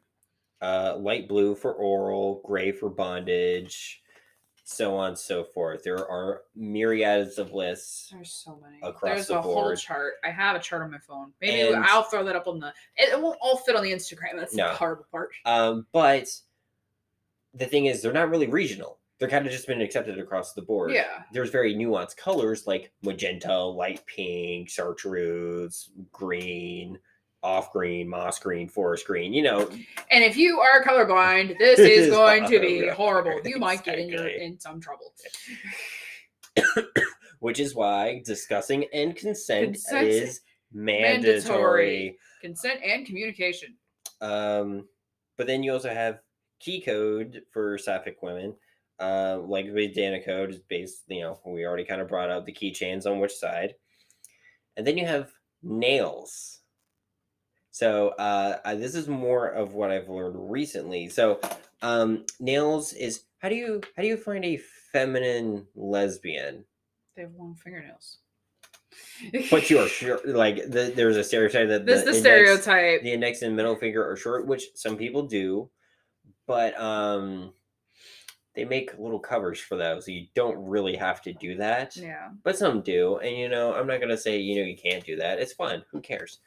light blue for oral, gray for bondage, so on and so forth. There are myriads of lists. There's so many. Across There's the a whole board. chart. I have a chart on my phone. Maybe And- I'll throw that up on the. It won't all fit on the Instagram. That's the No. horrible part. But the thing is, they're not really regional. They're kind of just been accepted across the board. Yeah. There's very nuanced colors like magenta, light pink, chartreuse, green, off green, moss green, forest green, you know. And if you are colorblind, this is going to be horrible. horrible. You might get Exactly. in some trouble. Which is why discussing and consent Consent is mandatory. Consent and communication. But then you also have key code for sapphic women. Like the bandana code is based, you know, we already kind of brought up the keychains on which side. And then you have nails. So this is more of what I've learned recently. So nails is how do you find a feminine lesbian? They have long fingernails. But you are short. Like there's a stereotype that This is the stereotype. The index and middle finger are short, which some people do, but they make little covers for those, so you don't really have to do that. Yeah. But some do, and you know, I'm not gonna say you can't do that. It's fun. Who cares?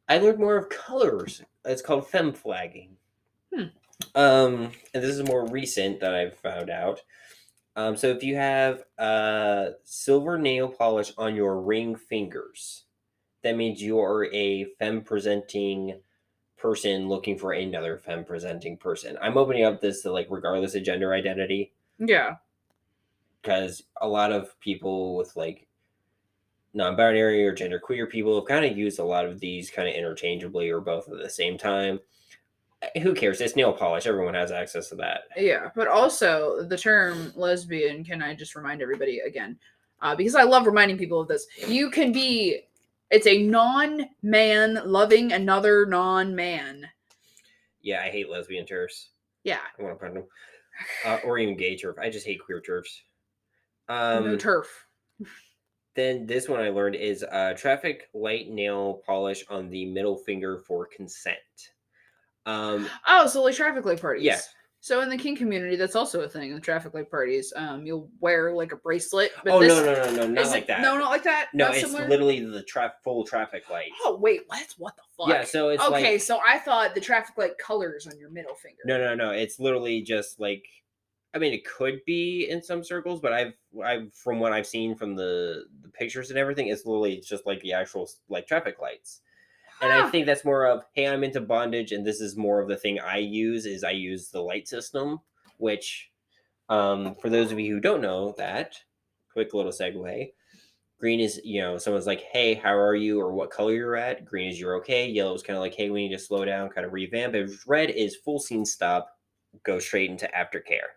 I learned more of colors. It's called femme flagging. And this is more recent that I've found out. So if you have silver nail polish on your ring fingers, that means you are a femme-presenting person looking for another femme-presenting person. I'm opening up this to like regardless of gender identity. Yeah. Because a lot of people with like non-binary or genderqueer people have kind of used a lot of these kind of interchangeably or both at the same time. Who cares? It's nail polish. Everyone has access to that. Yeah, but also the term lesbian, can I just remind everybody again? Because I love reminding people of this. You can be, it's a non-man loving another non-man. Yeah, I hate lesbian turfs. Yeah. I want to find them. Or even gay turf. I just hate queer turfs. No turf. Then this one I learned is traffic light nail polish on the middle finger for consent. So like traffic light parties. Yeah. So in the kink community, that's also a thing. The traffic light parties. You'll wear like a bracelet. But no, not like that. No, not like that. No, not it's similar? literally the full traffic light. Oh wait, what the fuck? Yeah, so it's okay. like, So I thought the traffic light colors on your middle finger. No. It's literally just like, I mean, it could be in some circles, but I've from what I've seen from the pictures and everything, it's literally just like the actual like traffic lights. And I think that's more of, hey, I'm into bondage, and this is more of the thing I use the light system, which, for those of you who don't know that, quick little segue, green is, someone's like, hey, how are you, or what color you're at. Green is you're okay. Yellow is kind of like, hey, we need to slow down, kind of revamp. And red is full scene stop, go straight into aftercare.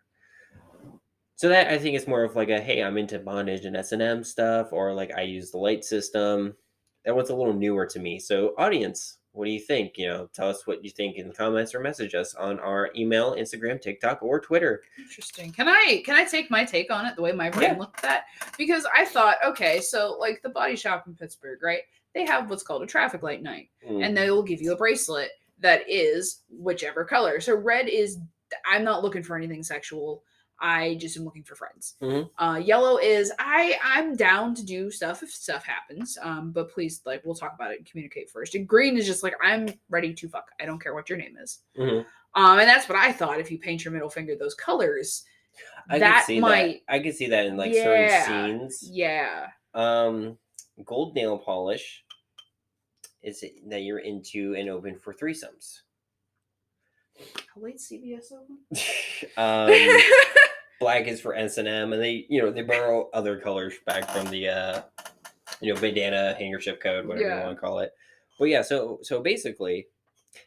So that, I think, is more of like a, hey, I'm into bondage and S&M stuff, or like I use the light system. That one's a little newer to me. So audience, what do you think? Tell us what you think in the comments or message us on our email, Instagram, TikTok, or Twitter. Interesting. Can I take my take on it the way my brain looked at that? Because I thought, okay, so like the body shop in Pittsburgh, right? They have what's called a traffic light night, and they will give you a bracelet that is whichever color. So red is, I'm not looking for anything sexual. I just am looking for friends. Yellow is I'm down to do stuff if stuff happens. But please, like, we'll talk about it and communicate first. And green is just like, I'm ready to fuck. I don't care what your name is. And that's what I thought. If you paint your middle finger those colors, I could see that in like certain scenes. Yeah. Gold nail polish is that you're into and open for threesomes. How late CBS open? Black is for S&M, and they borrow other colors back from the bandana, handkerchief code, whatever you want to call it. But yeah, so basically,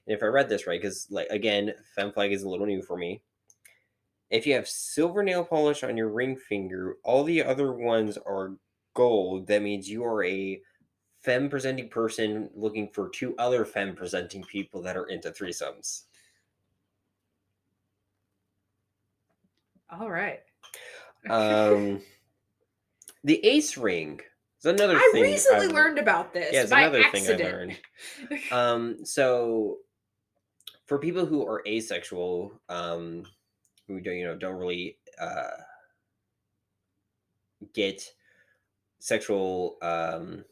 and if I read this right, because like again, fem flag is a little new for me. If you have silver nail polish on your ring finger, all the other ones are gold. That means you are a femme presenting person looking for two other femme presenting people that are into threesomes. All right. The ace ring is another I thing. recently learned about this. Yeah, it's by another accident. thing I learned. So for people who are asexual, who don't really get sexual I'm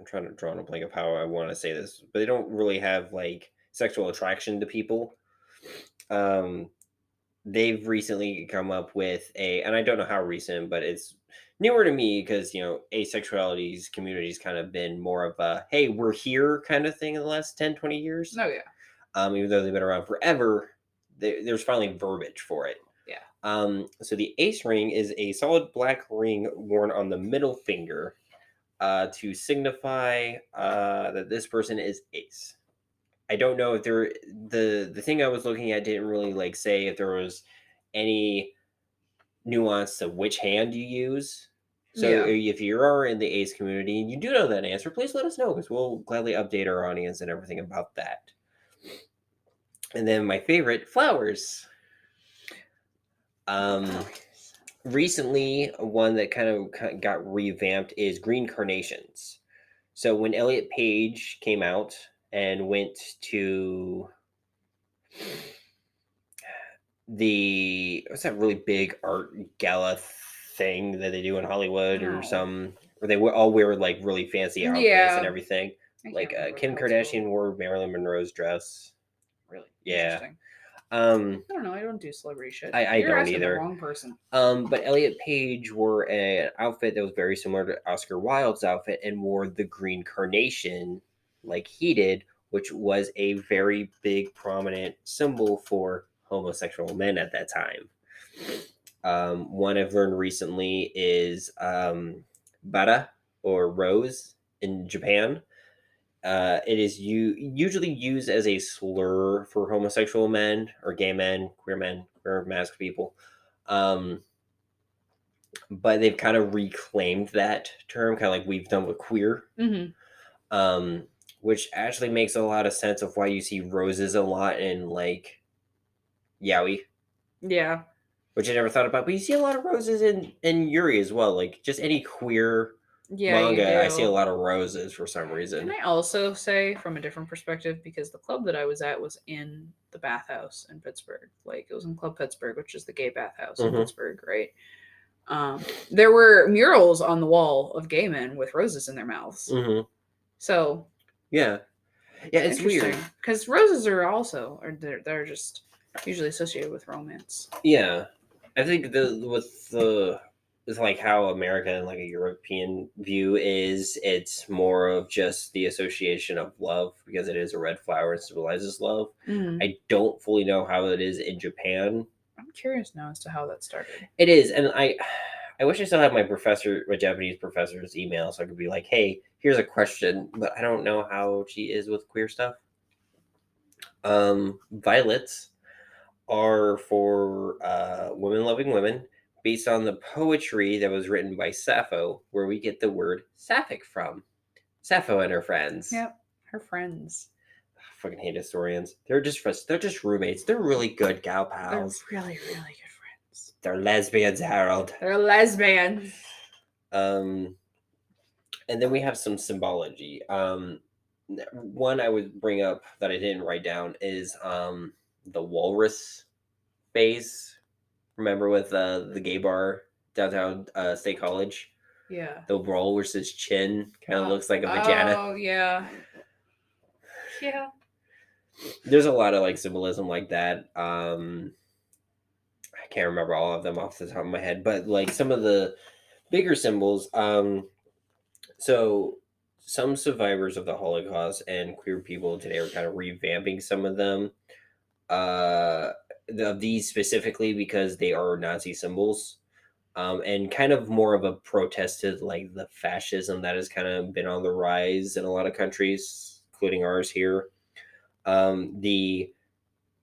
trying to draw on a blank of how I want to say this, but they don't really have like sexual attraction to people. They've recently come up with and I don't know how recent, but it's newer to me because asexuality's community's kind of been more of a hey, we're here kind of thing in the last 10-20 years. Oh yeah. Even though they've been around forever, there's finally verbiage for it. Yeah. So the ace ring is a solid black ring worn on the middle finger to signify that this person is ace. I don't know if the thing I was looking at didn't really like say if there was any nuance to which hand you use. So if you are in the ace community and you do know that answer, please let us know because we'll gladly update our audience and everything about that. And then my favorite, flowers. Recently, one that kind of got revamped is green carnations. So when Elliot Page came out and went to what's that really big art gala thing that they do in Hollywood or where they all wear like really fancy outfits and everything. Like Kim Kardashian wore Marilyn Monroe's dress. Really? Yeah. I don't know. I don't do celebrity shit. I You're don't asking either. The wrong person. But Elliot Page wore an outfit that was very similar to Oscar Wilde's outfit and wore the green carnation like he did, which was a very big, prominent symbol for homosexual men at that time. One I've learned recently is bara or rose in Japan. It is usually used as a slur for homosexual men or gay men, queer masked people. But they've kind of reclaimed that term, kind of like we've done with queer. Mm-hmm. Which actually makes a lot of sense of why you see roses a lot in like yaoi. Yeah. Which I never thought about, but you see a lot of roses in Yuri as well. Like just any queer manga, I see a lot of roses for some reason. Can I also say from a different perspective, because the club that I was at was in the bathhouse in Pittsburgh. Like it was in Club Pittsburgh, which is the gay bathhouse in Pittsburgh, right? There were murals on the wall of gay men with roses in their mouths. Mm-hmm. So yeah, it's weird because roses are also they're just usually associated with romance. Yeah, I think with like how America and like a European view is, it's more of just the association of love because it is a red flower and symbolizes love. Mm. I don't fully know how it is in Japan. I'm curious now as to how that started. It is, and I wish I still had my Japanese professor's email so I could be like, hey, here's a question, but I don't know how she is with queer stuff. Violets are for women loving women based on the poetry that was written by Sappho, where we get the word sapphic from. Sappho and her friends. Yep, her friends. I fucking hate historians. They're just roommates. They're really good gal pals. They're really, really good friends. They're lesbians, Harold. They're lesbians. And then we have some symbology. One I would bring up that I didn't write down is the walrus face. Remember with the gay bar downtown State College? Yeah. The walrus's chin kind of looks like a vagina. Oh yeah. Yeah. There's a lot of like symbolism like that. I can't remember all of them off the top of my head, but like some of the bigger symbols. So some survivors of the Holocaust and queer people today are kind of revamping some of them. Of these specifically because they are Nazi symbols. And kind of more of a protest to like the fascism that has kind of been on the rise in a lot of countries, including ours here. The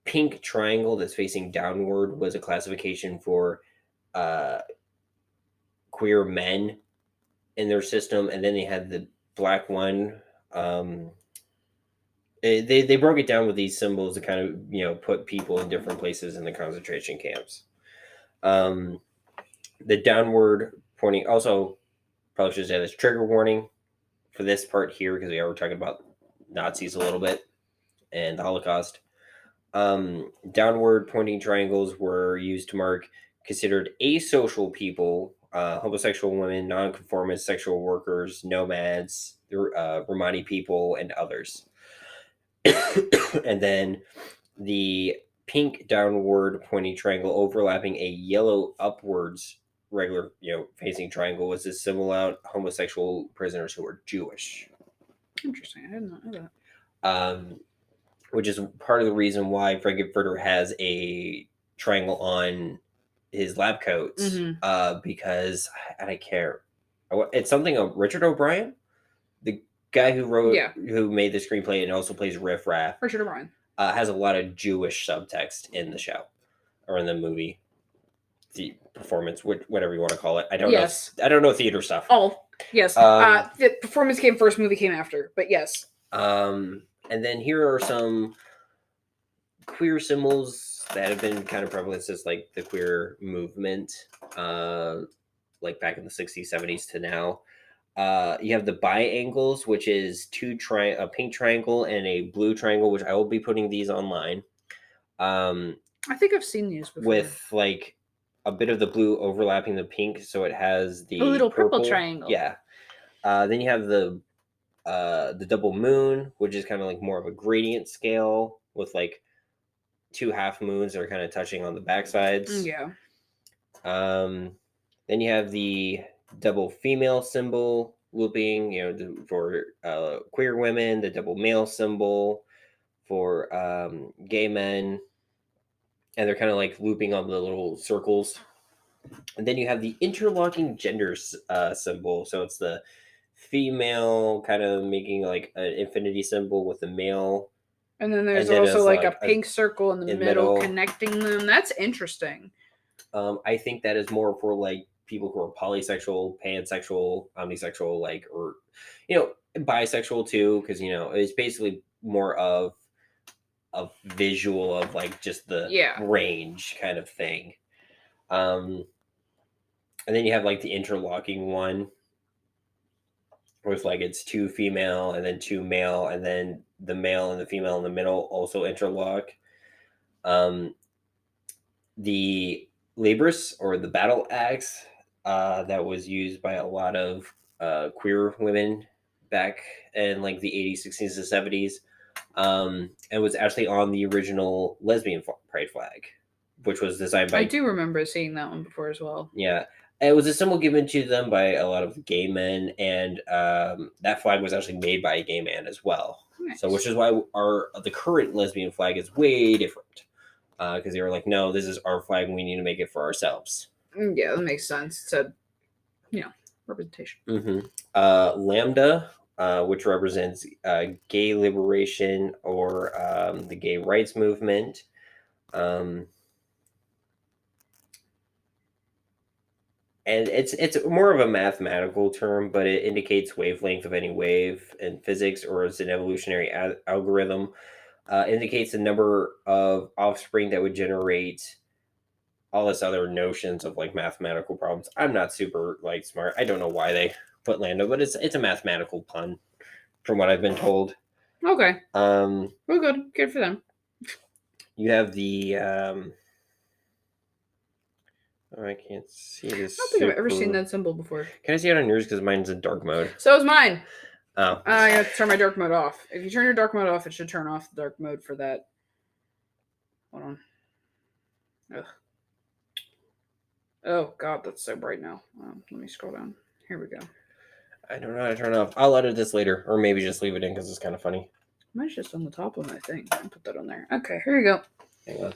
pink triangle that's facing downward was a classification for uh, queer men in their system, and then they had the black one. They broke it down with these symbols to kind of put people in different places in the concentration camps. The downward pointing also probably should say this trigger warning for this part here because we are talking about Nazis a little bit and the Holocaust. Downward pointing triangles were used to mark considered asocial people, homosexual women, nonconformist sexual workers, nomads, Romani people, and others. And then the pink downward pointing triangle overlapping a yellow upwards regular facing triangle was to symbol out homosexual prisoners who were Jewish. Interesting. I did not know that. Which is part of the reason why Frankfurter has a triangle on his lab coats, because I don't care. It's something of Richard O'Brien, the guy who made the screenplay and also plays Riff Raff. Richard O'Brien has a lot of Jewish subtext in the show or in the movie, the performance, whatever you want to call it. I don't know. I don't know theater stuff. Oh, yes. The performance came first, movie came after, but yes. And then here are some queer symbols that have been kind of prevalent since like the queer movement, like back in the 60s, 70s to now. You have the biangles, which is a pink triangle and a blue triangle, which I will be putting these online. I think I've seen these before. With like a bit of the blue overlapping the pink, so it has the little purple triangle. Yeah. Then you have the double moon, which is kind of like more of a gradient scale with like two half moons that are kind of touching on the backsides. Yeah. Then you have the double female symbol looping, for queer women, the double male symbol for gay men, and they're kind of like looping on the little circles. And then you have the interlocking gender symbol. So it's the female kind of making like an infinity symbol with the male. And then there's also like a pink circle in the middle connecting them. That's interesting. I think that is more for like people who are polysexual, pansexual, omnisexual, like, or, bisexual too. Cause it's basically more of a visual of like just the range kind of thing. And then you have like the interlocking one with like it's two female and then two male, and then the male and the female in the middle also interlock. The Labris or the battle axe that was used by a lot of queer women back in like the 80s, 60s, and 70s, and was actually on the original lesbian pride flag, which was designed by... I do remember seeing that one before as well. Yeah. It was a symbol given to them by a lot of gay men, and that flag was actually made by a gay man as well. Nice. So, which is why the current lesbian flag is way different, because they were like, no, this is our flag, and we need to make it for ourselves. Yeah, that makes sense. So, representation. Mm-hmm. Lambda, which represents gay liberation or the gay rights movement. And it's more of a mathematical term, but it indicates wavelength of any wave in physics, or as an evolutionary algorithm. Indicates the number of offspring that would generate all this other notions of like mathematical problems. I'm not super like smart. I don't know why they put lambda, but it's a mathematical pun from what I've been told. Okay. Well, good for them. You have the I can't see this. I don't think I've ever seen that symbol before. Can I see it on yours? Because mine's in dark mode. So is mine. Oh. I have to turn my dark mode off. If you turn your dark mode off, it should turn off the dark mode for that. Hold on. Ugh. Oh, God, that's so bright now. Let me scroll down. Here we go. I don't know how to turn it off. I'll edit this later, or maybe just leave it in because it's kind of funny. Mine's just on the top of my thing. I'll put that on there. Okay, here you go. Hang on.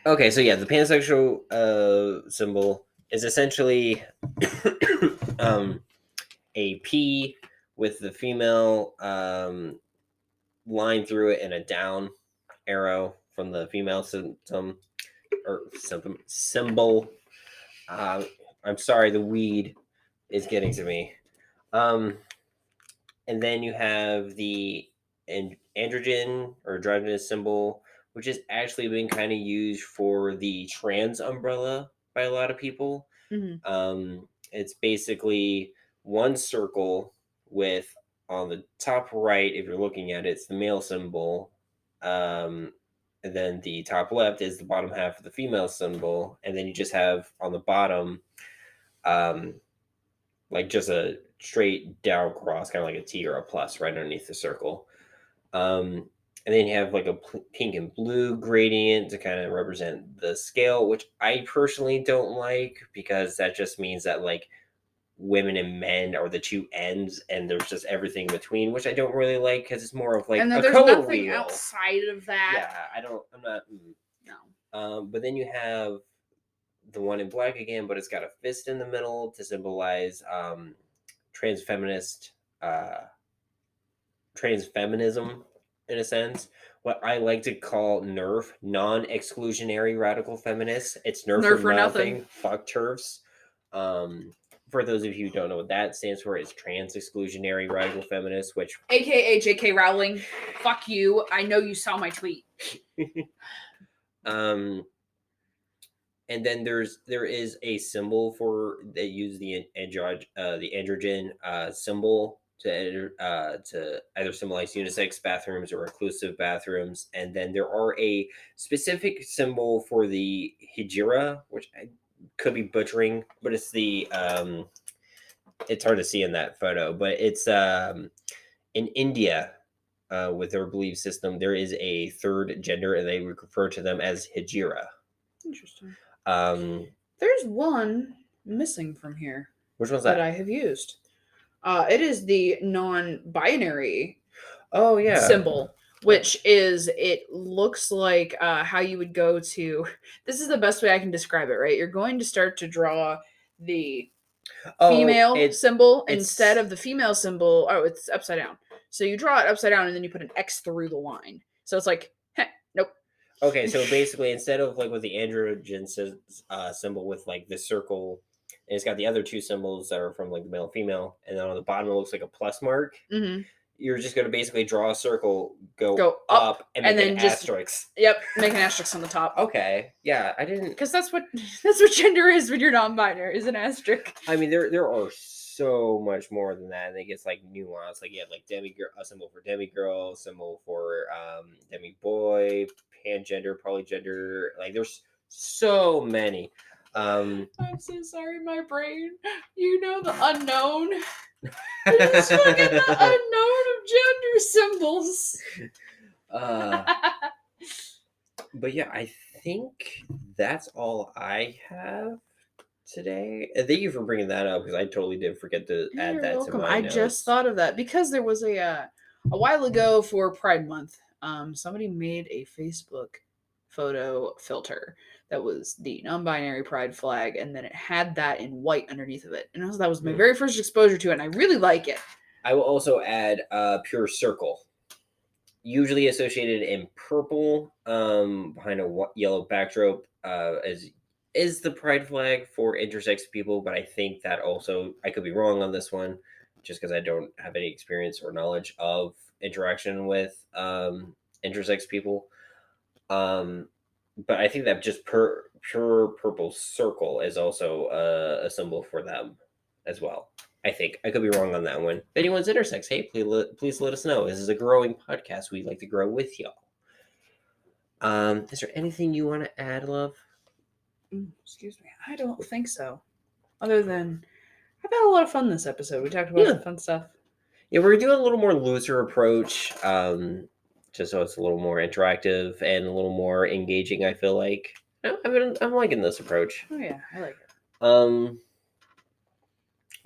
Okay, so yeah, the pansexual symbol is essentially a P with the female line through it and a down arrow from the female symbol. I'm sorry, the weed is getting to me. And then you have the androgen or androgynous symbol, which has actually been kind of used for the trans umbrella by a lot of people. Mm-hmm. It's basically one circle with on the top right, if you're looking at it, it's the male symbol. And then the top left is the bottom half of the female symbol. And then you just have on the bottom, like just a straight down cross, kind of like a T or a plus right underneath the circle. And then you have like a pink and blue gradient to kind of represent the scale, which I personally don't like because that just means that like women and men are the two ends and there's just everything in between, which I don't really like because it's more of like And then a there's color nothing wheel. outside of that. Yeah, I'm not. No. But then you have the one in black again, but it's got a fist in the middle to symbolize transfeminist, transfeminism in a sense. What I like to call NERF, non-exclusionary radical feminists. It's NERF for nothing. Fuck TERFs. For those of you who don't know what that stands for, it's trans-exclusionary radical feminists, which AKA J.K. Rowling. Fuck you. I know you saw my tweet. And then there is a symbol for they use the androgen symbol to either symbolize unisex bathrooms or inclusive bathrooms, and then there are a specific symbol for the hijira, which I could be butchering, but it's the it's hard to see in that photo, but it's in India. With their belief system, there is a third gender, and they refer to them as hijira. Interesting. Um, There's one missing from here. Which one's that? I have used. It is the non-binary symbol, which is, it looks like how you would go to, this is the best way I can describe it, right? You're going to start to draw the female symbol instead of the female symbol. Oh, it's upside down. So you draw it upside down and then you put an X through the line. So it's like, nope. Okay, so basically instead of like with the androgen symbol with like the circle, and it's got the other two symbols that are from like the male and female, and then on the bottom it looks like a plus mark. Mm-hmm. You're just going to basically draw a circle, go up and then an asterisk. Yep, make an asterisk on the top. Okay, yeah, I didn't, because that's what gender is when you're non-binary, is an asterisk. I mean, there are so much more than that, and it gets like nuanced. Like you have like demigirl, a symbol for demigirl, symbol for demiboy, pangender, polygender. Like there's so many. I'm so sorry, my brain. You know the unknown. It's fucking the unknown of gender symbols. But yeah, I think that's all I have today. And thank you for bringing that up because I totally did forget to add that to my notes. I just thought of that because there was a while ago for Pride Month, somebody made a Facebook photo filter that was the non-binary pride flag, and then it had that in white underneath of it. And that was my very first exposure to it, and I really like it. I will also add pure circle, usually associated in purple behind a yellow backdrop, as is the pride flag for intersex people, but I think that also, I could be wrong on this one, just because I don't have any experience or knowledge of interaction with intersex people. But I think that just pure purple circle is also a symbol for them as well. I think I could be wrong on that one. If anyone's intersex, hey, please let us know. This is a growing podcast. We'd like to grow with y'all. Is there anything you want to add, love? Excuse me. I don't think so. Other than I've had a lot of fun this episode. We talked about some fun stuff. Yeah, we're doing a little more looser approach, just so it's a little more interactive and a little more engaging. I feel like I'm liking this approach. Oh yeah, I like it.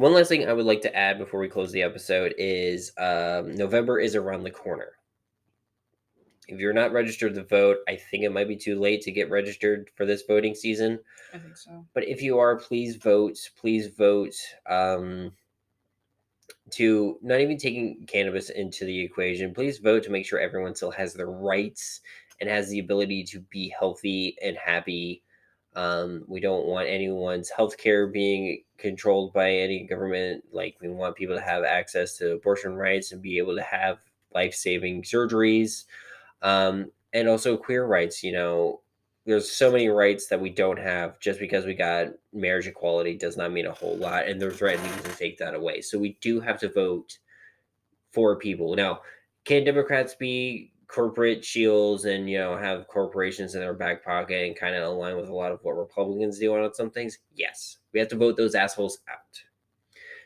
One last thing I would like to add before we close the episode is November is around the corner. If you're not registered to vote, I think it might be too late to get registered for this voting season. I think so. But if you are, please vote. Please vote. To not even taking cannabis into the equation, please vote to make sure everyone still has their rights and has the ability to be healthy and happy. We don't want anyone's healthcare being controlled by any government. Like, we want people to have access to abortion rights and be able to have life-saving surgeries. And also queer rights. There's so many rights that we don't have. Just because we got marriage equality does not mean a whole lot, and they're threatening to take that away. So we do have to vote for people. Now, can Democrats be corporate shields and have corporations in their back pocket and kind of align with a lot of what Republicans do on some things? Yes, we have to vote those assholes out.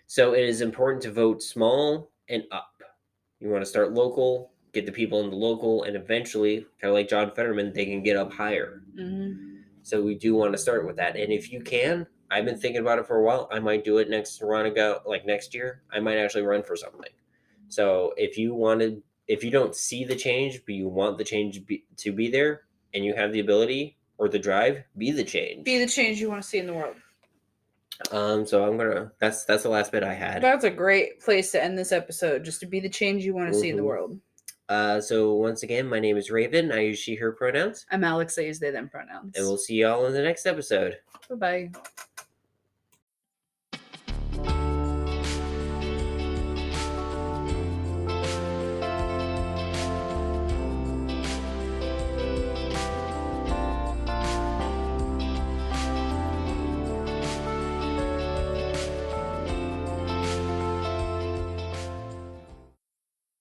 So it is important to vote small and up. You want to start local, get the people in the local, and eventually, kind of like John Fetterman, they can get up higher. Mm-hmm. So we do want to start with that. And if you can, I've been thinking about it for a while. I might do it next year. I might actually run for something. So if you don't see the change, but you want the change to be there, and you have the ability or the drive, be the change. Be the change you want to see in the world. So that's the last bit I had. That's a great place to end this episode, just to be the change you want to see in the world. So once again, my name is Rayven. I use she, her pronouns. I'm Alex. I use they, them pronouns. And we'll see y'all in the next episode. Bye-bye.